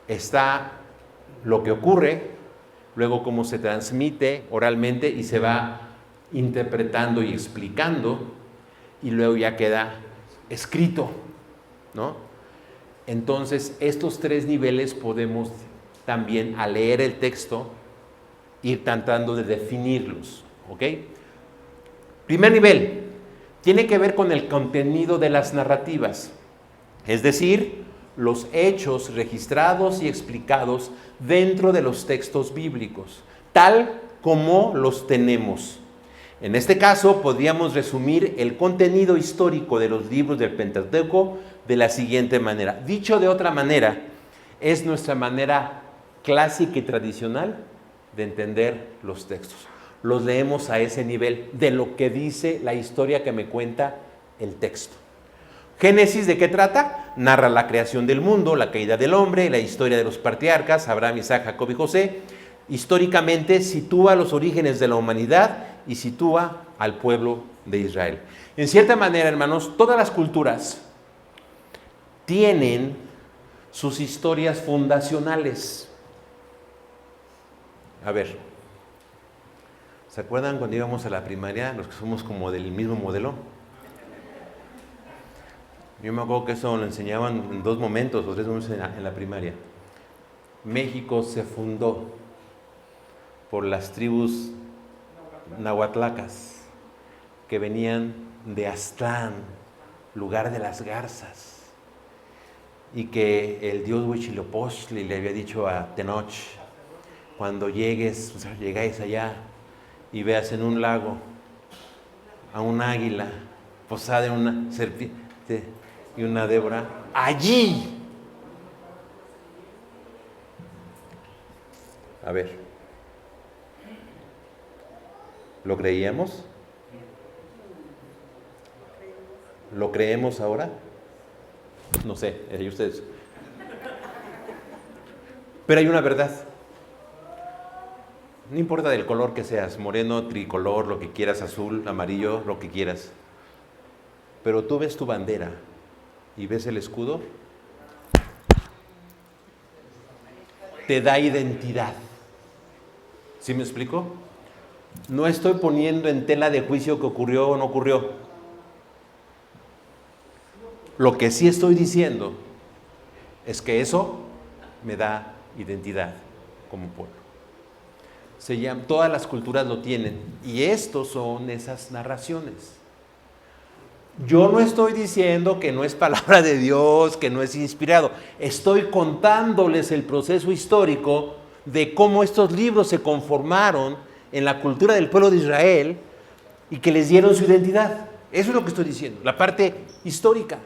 Está lo que ocurre, luego cómo se transmite oralmente y se va interpretando y explicando, y luego ya queda escrito, ¿no? Entonces, estos 3 niveles podemos también, al leer el texto, ir tratando de definirlos, ¿ok? Primer nivel, tiene que ver con el contenido de las narrativas, es decir, los hechos registrados y explicados dentro de los textos bíblicos, tal como los tenemos. En este caso, podríamos resumir el contenido histórico de los libros del Pentateuco de la siguiente manera. Dicho de otra manera, es nuestra manera clásica y tradicional de entender los textos. Los leemos a ese nivel de lo que dice la historia que me cuenta el texto. Génesis, ¿de qué trata? Narra la creación del mundo, la caída del hombre, la historia de los patriarcas, Abraham, Isaac, Jacob y José. Históricamente sitúa los orígenes de la humanidad y sitúa al pueblo de Israel. En cierta manera, hermanos, todas las culturas tienen sus historias fundacionales. A ver, ¿se acuerdan cuando íbamos a la primaria, los que somos como del mismo modelo? Yo me acuerdo que eso lo enseñaban en 2 momentos o 3 momentos en la primaria. México se fundó por las tribus nahuatlacas que venían de Aztlán, lugar de las garzas, y que el dios Huitzilopochtli le había dicho a Tenoch: cuando llegáis allá y veas en un lago a un águila posada en una serpiente y una débora, allí. A ver, ¿lo creíamos? ¿Lo creemos ahora? No sé, y ustedes. Pero hay una verdad. No importa del color que seas, moreno, tricolor, lo que quieras, azul, amarillo, lo que quieras. Pero tú ves tu bandera y ves el escudo, te da identidad. ¿Sí me explico? No estoy poniendo en tela de juicio que ocurrió o no ocurrió. Lo que sí estoy diciendo es que eso me da identidad como pueblo. Todas las culturas lo tienen, y estos son esas narraciones. Yo no estoy diciendo que no es palabra de Dios, que no es inspirado. Estoy contándoles el proceso histórico de cómo estos libros se conformaron en la cultura del pueblo de Israel y que les dieron su identidad. Eso es lo que estoy diciendo, la parte histórica.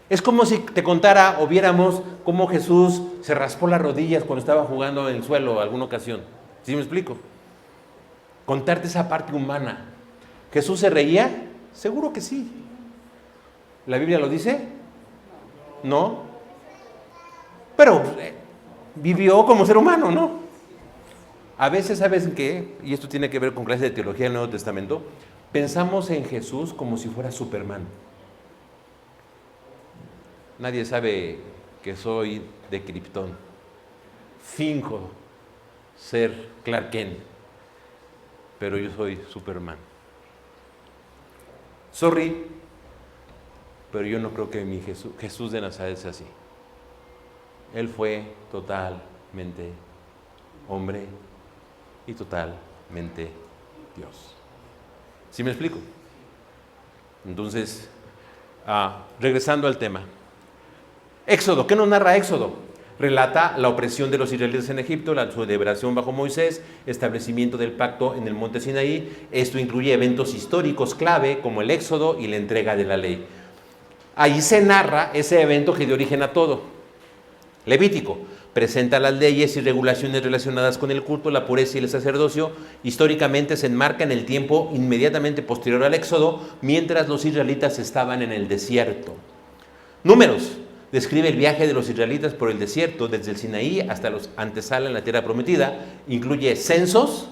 Es como si te contara o viéramos cómo Jesús se raspó las rodillas cuando estaba jugando en el suelo alguna ocasión. ¿Sí me explico? Contarte esa parte humana. ¿Jesús se reía? Seguro que sí. ¿La Biblia lo dice? No. pero vivió como ser humano, ¿no? A veces, ¿sabes qué? Y esto tiene que ver con clases de teología del Nuevo Testamento. Pensamos en Jesús como si fuera Superman. Nadie sabe que soy de Krypton. Finjo ser Clark Kent, pero yo soy Superman. Sorry, pero yo no creo que mi Jesús de Nazaret sea así. Él fue totalmente hombre y totalmente Dios. ¿Sí me explico? Entonces, regresando al tema. Éxodo, ¿qué nos narra Éxodo? Relata la opresión de los israelitas en Egipto, su liberación bajo Moisés, establecimiento del pacto en el monte Sinaí. Esto incluye eventos históricos clave como el Éxodo y la entrega de la ley. Ahí se narra ese evento que dio origen a todo. Levítico presenta las leyes y regulaciones relacionadas con el culto, la pureza y el sacerdocio. Históricamente se enmarca en el tiempo inmediatamente posterior al Éxodo, mientras los israelitas estaban en el desierto. Números describe el viaje de los israelitas por el desierto, desde el Sinaí hasta los antesala en la tierra prometida. Incluye censos,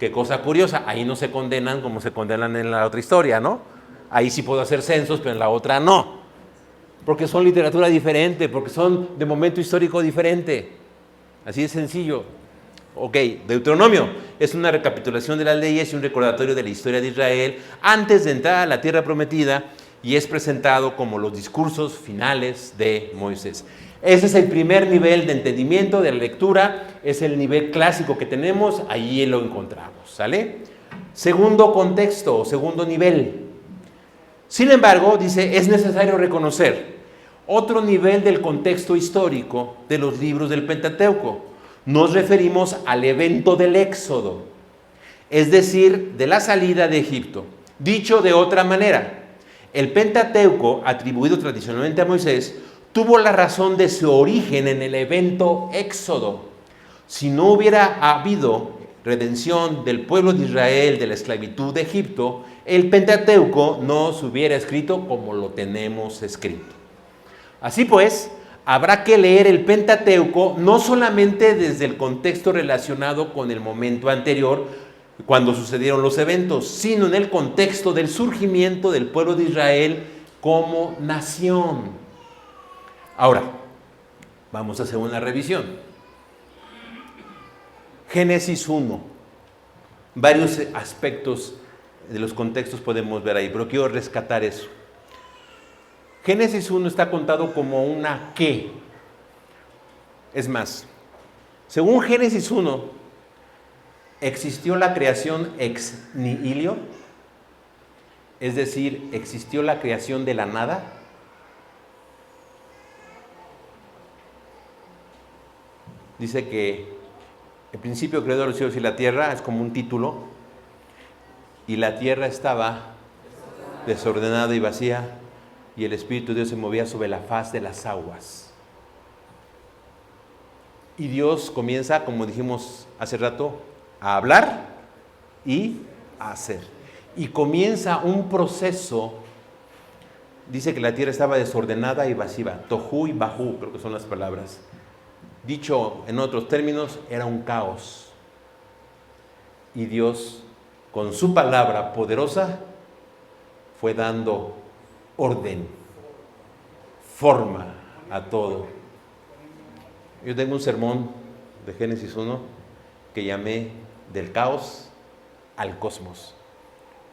que cosa curiosa, ahí no se condenan como se condenan en la otra historia, ¿no? Ahí sí puedo hacer censos, pero en la otra no. Porque son literatura diferente, porque son de momento histórico diferente. Así de sencillo. Ok, Deuteronomio es una recapitulación de las leyes y un recordatorio de la historia de Israel antes de entrar a la tierra prometida, y es presentado como los discursos finales de Moisés. Ese es el primer nivel de entendimiento de la lectura, es el nivel clásico que tenemos, allí lo encontramos, ¿sale? Segundo contexto, segundo nivel. Sin embargo, dice, es necesario reconocer otro nivel del contexto histórico de los libros del Pentateuco. Nos referimos al evento del Éxodo, es decir, de la salida de Egipto. Dicho de otra manera, el Pentateuco, atribuido tradicionalmente a Moisés, tuvo la razón de su origen en el evento Éxodo. Si no hubiera habido redención del pueblo de Israel de la esclavitud de Egipto, el Pentateuco no se hubiera escrito como lo tenemos escrito. Así pues, habrá que leer el Pentateuco no solamente desde el contexto relacionado con el momento anterior, cuando sucedieron los eventos, sino en el contexto del surgimiento del pueblo de Israel como nación. Ahora, vamos a hacer una revisión. Génesis 1. Varios aspectos de los contextos podemos ver ahí, pero quiero rescatar eso. Génesis 1 está contado como una qué. Es más, según Génesis 1, ¿existió la creación ex nihilo? Es decir, ¿existió la creación de la nada? Dice que el principio creador de los cielos y la tierra es como un título, y la tierra estaba desordenada y vacía, y el Espíritu de Dios se movía sobre la faz de las aguas. Y Dios comienza, como dijimos hace rato, a hablar y a hacer. Y comienza un proceso. Dice que la tierra estaba desordenada y vacía. Tohu y Bahu, creo que son las palabras. Dicho en otros términos, era un caos. Y Dios, con su palabra poderosa, fue dando orden, forma a todo. Yo tengo un sermón de Génesis 1 que llamé del caos al cosmos.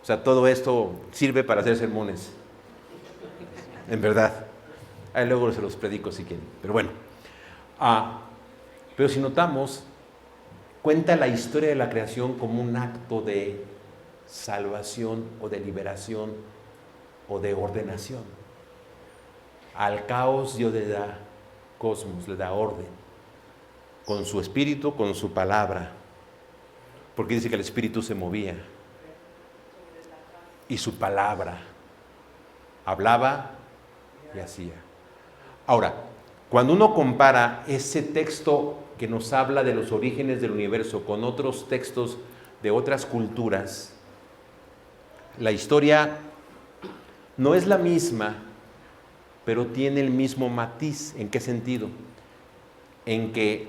O sea, todo esto sirve para hacer sermones. En verdad. Ahí luego se los predico si quieren. Pero bueno. Pero si notamos, cuenta la historia de la creación como un acto de salvación o de liberación o de ordenación. Al caos Dios le da cosmos, le da orden. Con su espíritu, con su palabra. Porque dice que el espíritu se movía. Y su palabra hablaba y hacía. Ahora, cuando uno compara ese texto que nos habla de los orígenes del universo con otros textos de otras culturas, la historia no es la misma, pero tiene el mismo matiz. ¿En qué sentido? en que,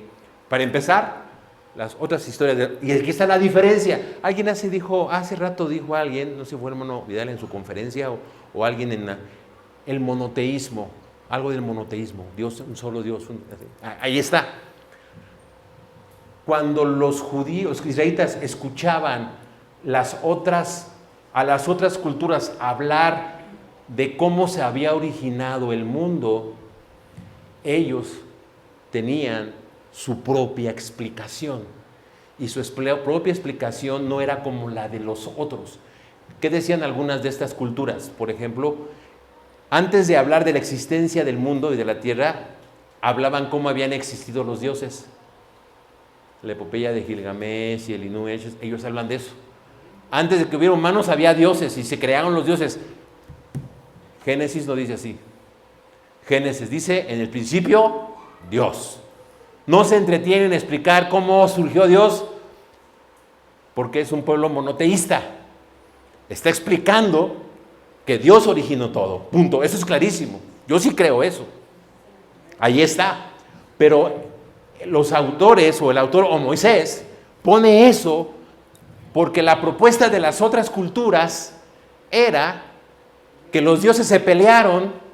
para empezar, las otras historias, y aquí está la diferencia. Hace rato dijo alguien, no sé si fue el hermano Vidal en su conferencia o alguien el monoteísmo, algo del monoteísmo, Dios, un solo Dios. Ahí está. Cuando los judíos, israelitas, escuchaban a las otras culturas hablar de cómo se había originado el mundo, ellos tenían su propia explicación. Y su propia explicación no era como la de los otros. ¿Qué decían algunas de estas culturas? Por ejemplo, antes de hablar de la existencia del mundo y de la tierra, hablaban cómo habían existido los dioses. La epopeya de Gilgamesh y el Inuit, ellos hablan de eso. Antes de que hubiera humanos había dioses y se crearon los dioses. Génesis no dice así. Génesis dice, en el principio, Dios. No se entretienen en explicar cómo surgió Dios, porque es un pueblo monoteísta. Está explicando que Dios originó todo. Punto. Eso es clarísimo. Yo sí creo eso. Ahí está. Pero los autores, o el autor, o Moisés, pone eso porque la propuesta de las otras culturas era que los dioses se pelearon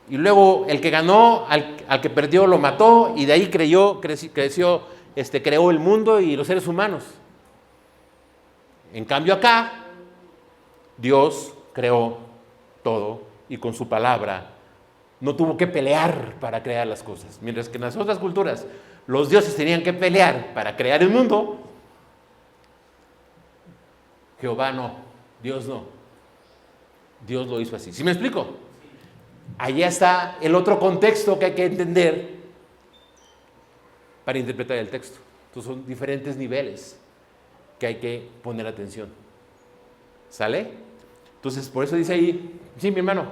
y luego el que ganó al que perdió lo mató, y de ahí creó el mundo y los seres humanos. En cambio acá, Dios creó todo y con su palabra no tuvo que pelear para crear las cosas. Mientras que en las otras culturas los dioses tenían que pelear para crear el mundo, Jehová no, Dios no. Dios lo hizo así. ¿Sí me explico? Allá está el otro contexto que hay que entender para interpretar el texto. Entonces son diferentes niveles que hay que poner atención. ¿Sale? Entonces por eso dice ahí, sí, mi hermano.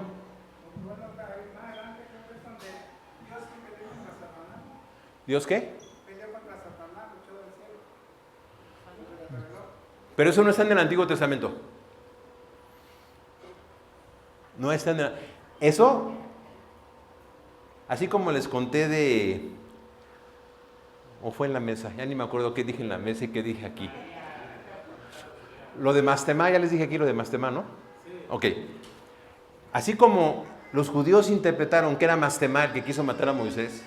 ¿Dios qué? Pero eso no está en el Antiguo Testamento. No está en el... Eso, así como les conté o fue en la mesa, ya ni me acuerdo qué dije en la mesa y qué dije aquí. Lo de Mastemá, ya les dije aquí lo de Mastemá, ¿no? Ok. Así como los judíos interpretaron que era Mastemá el que quiso matar a Moisés,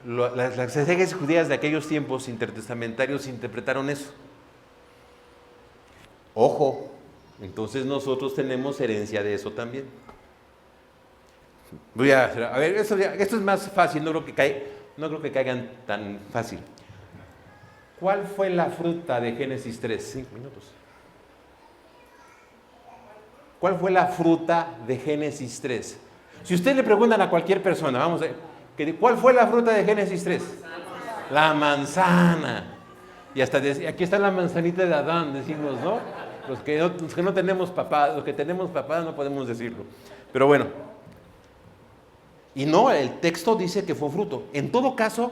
las exégesis judías de aquellos tiempos intertestamentarios interpretaron eso. Ojo, entonces nosotros tenemos herencia de eso también. Voy a ver, esto es más fácil, no creo que caigan tan fácil. ¿Cuál fue la fruta de Génesis 3? 5 minutos. ¿Cuál fue la fruta de Génesis 3? Si usted le preguntan a cualquier persona, vamos a ver, ¿cuál fue la fruta de Génesis 3? La manzana. Y hasta aquí está la manzanita de Adán, decimos, ¿no? Los que no tenemos papá, los que tenemos papá no podemos decirlo. Pero bueno. Y no, el texto dice que fue fruto. En todo caso,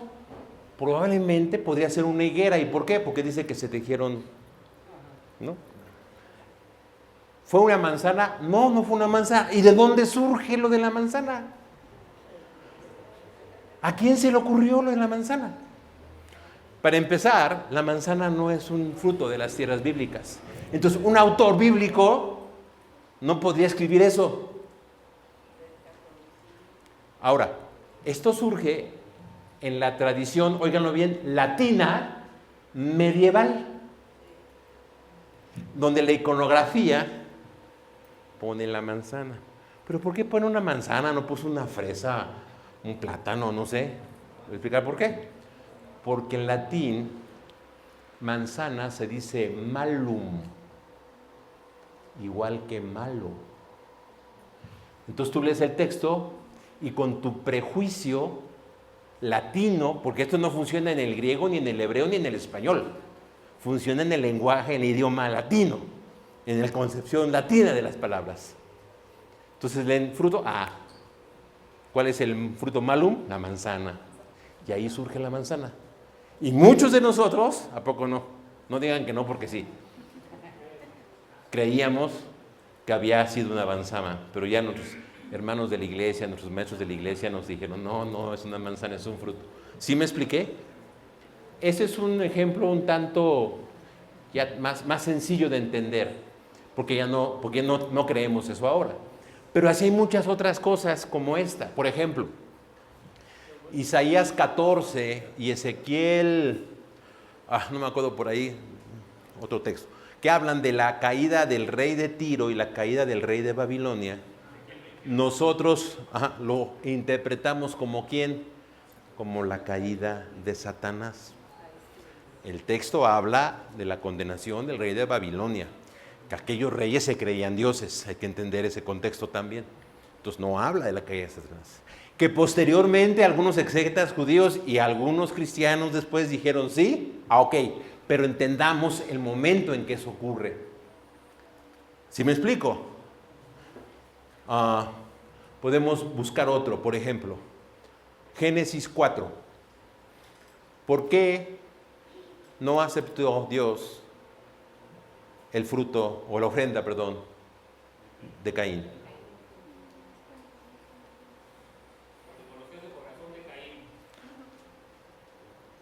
probablemente podría ser una higuera. ¿Y por qué? Porque dice que se tejieron, ¿no? ¿Fue una manzana? No, no fue una manzana. ¿Y de dónde surge lo de la manzana? ¿A quién se le ocurrió lo de la manzana? Para empezar, la manzana no es un fruto de las tierras bíblicas. Entonces, un autor bíblico no podría escribir eso. Ahora, esto surge en la tradición, óiganlo bien, latina medieval, donde la iconografía pone la manzana. ¿Pero por qué pone una manzana? No puso una fresa, un plátano, no sé. ¿Voy a explicar por qué? Porque en latín, manzana se dice malum, igual que malo. Entonces tú lees el texto y con tu prejuicio latino, porque esto no funciona en el griego, ni en el hebreo, ni en el español, funciona en el lenguaje, en el idioma latino, en la concepción latina de las palabras. Entonces leen fruto, ¿cuál es el fruto malum? La manzana. Y ahí surge la manzana. Y muchos de nosotros, ¿a poco no? No digan que no porque sí. Creíamos que había sido una manzana, pero ya nuestros hermanos de la iglesia, nuestros maestros de la iglesia nos dijeron, no, es una manzana, es un fruto. ¿Sí me expliqué? Ese es un ejemplo un tanto ya más sencillo de entender, porque no creemos eso ahora. Pero así hay muchas otras cosas como esta. Por ejemplo, Isaías 14 y Ezequiel, no me acuerdo por ahí, otro texto, que hablan de la caída del rey de Tiro y la caída del rey de Babilonia. Nosotros lo interpretamos como ¿quién? Como la caída de Satanás. El texto habla de la condenación del rey de Babilonia, que aquellos reyes se creían dioses, hay que entender ese contexto también. Entonces no habla de la caída de Satanás. Que posteriormente algunos exegetas judíos y algunos cristianos después dijeron sí, ok, pero entendamos el momento en que eso ocurre. ¿Sí me explico? Podemos buscar otro, por ejemplo, Génesis 4. ¿Por qué no aceptó Dios el fruto, o la ofrenda, perdón, de Caín?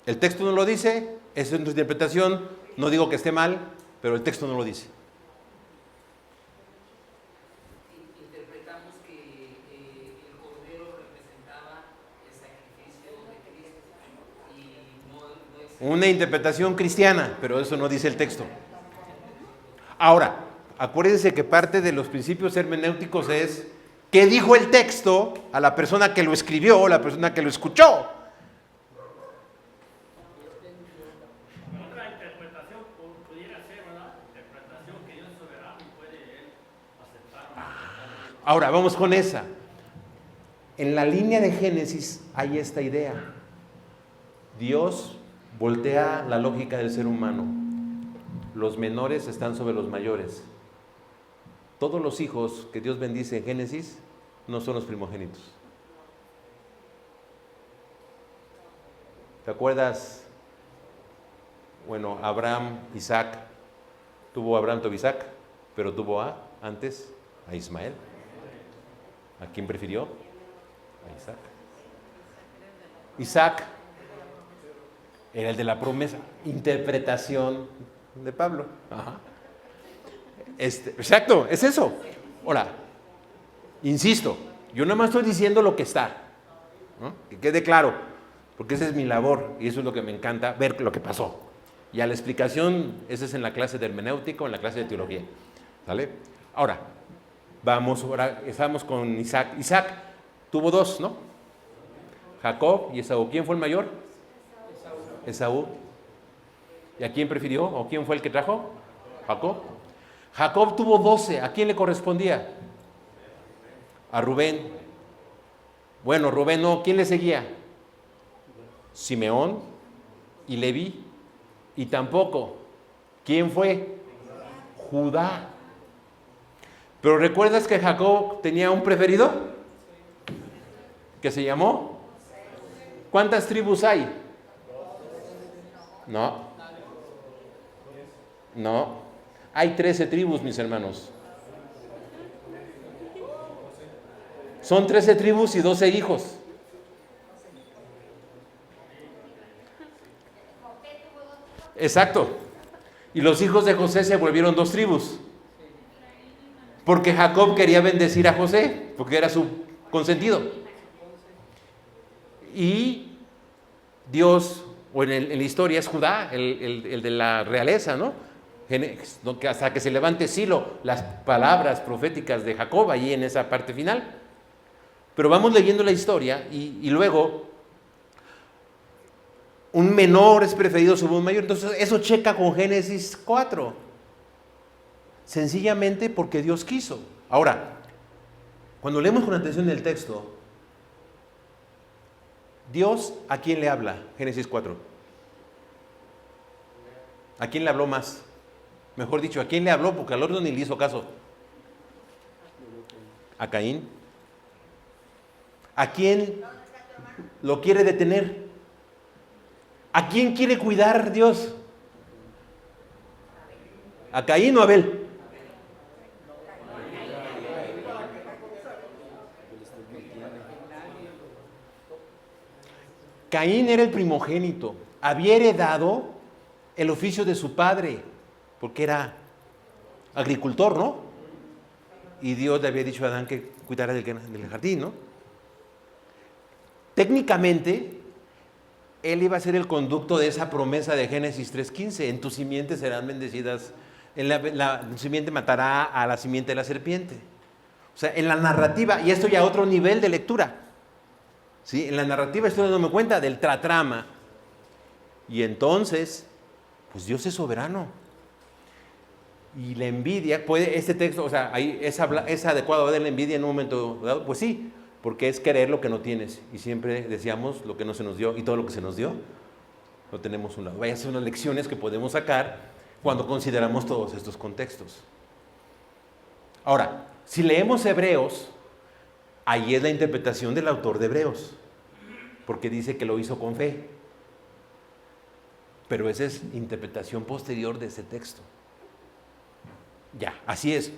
El texto no lo dice, es nuestra interpretación, no digo que esté mal, pero el texto no lo dice. Interpretamos que el cordero representaba el sacrificio de Cristo y no es... Una interpretación cristiana, pero eso no dice el texto. Ahora, acuérdense que parte de los principios hermenéuticos es ¿qué dijo el texto a la persona que lo escribió o la persona que lo escuchó? Otra interpretación pudiera ser, ¿verdad? Interpretación que Dios es soberano y puede él aceptar. Ahora, vamos con esa. En la línea de Génesis hay esta idea. Dios voltea la lógica del ser humano. Los menores están sobre los mayores. Todos los hijos que Dios bendice en Génesis no son los primogénitos. ¿Te acuerdas? Bueno, Abraham, Isaac, tuvo Isaac, pero tuvo antes a Ismael. ¿A quién prefirió? A Isaac. Isaac era el de la promesa. Interpretación de Pablo. Exacto, es eso. Ahora, insisto, yo nada más estoy diciendo lo que está, ¿no? Que quede claro, porque esa es mi labor y eso es lo que me encanta, ver lo que pasó. Y a la explicación, esa es en la clase de hermenéutica o en la clase de teología. ¿Sale? Ahora, estamos con Isaac. Isaac tuvo dos, ¿no? Jacob y Esaú. ¿Quién fue el mayor? Esaú. ¿Y a quién prefirió? ¿O quién fue el que trajo? Jacob. Jacob tuvo 12. ¿A quién le correspondía? A Rubén. Bueno, Rubén no. ¿Quién le seguía? Simeón y Leví. Y tampoco. ¿Quién fue? Judá. Pero ¿recuerdas que Jacob tenía un preferido? ¿Que se llamó? ¿Cuántas tribus hay? No. Hay 13 tribus, mis hermanos. Son 13 tribus y 12 hijos. Exacto. Y los hijos de José se volvieron 2 tribus. Porque Jacob quería bendecir a José, porque era su consentido. Y Dios, o en la historia es Judá, el de la realeza, ¿no? Que hasta que se levante Silo, las palabras proféticas de Jacob, allí en esa parte final. Pero vamos leyendo la historia y luego un menor es preferido sobre un mayor. Entonces eso checa con Génesis 4. Sencillamente porque Dios quiso. Ahora, cuando leemos con atención el texto, Dios, ¿a quién le habla? Génesis 4. ¿A quién le habló más? Mejor dicho, ¿a quién le habló? Porque al otro ni le hizo caso. A Caín. ¿A quién lo quiere detener? ¿A quién quiere cuidar Dios? ¿A Caín o a Abel? Caín era el primogénito, había heredado el oficio de su padre, porque era agricultor, ¿no? Y Dios le había dicho a Adán que cuidara del jardín, ¿no? Técnicamente, él iba a ser el conducto de esa promesa de Génesis 3:15, en tu simiente serán bendecidas, la simiente matará a la simiente de la serpiente. O sea, en la narrativa, y esto ya a otro nivel de lectura, ¿sí? En la narrativa estoy dándome cuenta del trama. Y entonces, pues Dios es soberano. Y la envidia, este texto, o sea, ahí ¿es adecuado ver la envidia en un momento dado? Pues sí, porque es querer lo que no tienes. Y siempre decíamos lo que no se nos dio, y todo lo que se nos dio, lo tenemos a un lado. Vaya a ser unas lecciones que podemos sacar cuando consideramos todos estos contextos. Ahora, si leemos Hebreos, ahí es la interpretación del autor de Hebreos, porque dice que lo hizo con fe. Pero esa es interpretación posterior de ese texto. Ya, así es.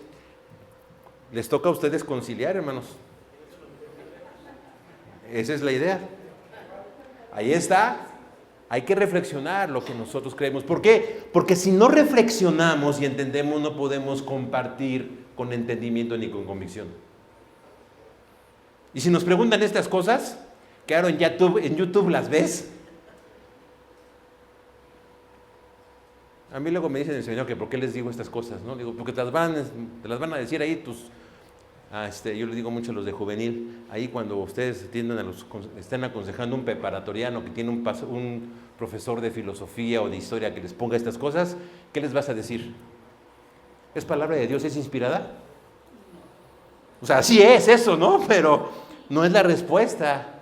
Les toca a ustedes conciliar, hermanos. Esa es la idea. Ahí está. Hay que reflexionar lo que nosotros creemos. ¿Por qué? Porque si no reflexionamos y entendemos, no podemos compartir con entendimiento ni con convicción. Y si nos preguntan estas cosas, claro, en YouTube las ves. A mí luego me dicen el Señor que por qué les digo estas cosas, ¿no? Digo, porque te las van a decir ahí tus... yo les digo mucho a los de juvenil, ahí cuando ustedes estén aconsejando un preparatoriano que tiene un profesor de filosofía o de historia que les ponga estas cosas, ¿qué les vas a decir? ¿Es palabra de Dios? ¿Es inspirada? O sea, sí es eso, ¿no? Pero no es la respuesta.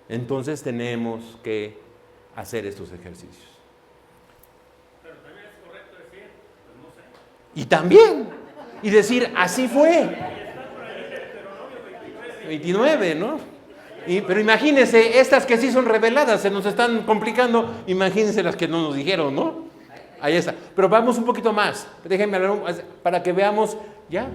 Entonces tenemos que hacer estos ejercicios. Pero también es correcto decir, pues no sé. Y también, y decir, así fue. 29, ¿no? Pero imagínense, estas que sí son reveladas, se nos están complicando, imagínense las que no nos dijeron, ¿no? Ahí está. Pero vamos un poquito más. Déjenme hablar para que veamos, ya.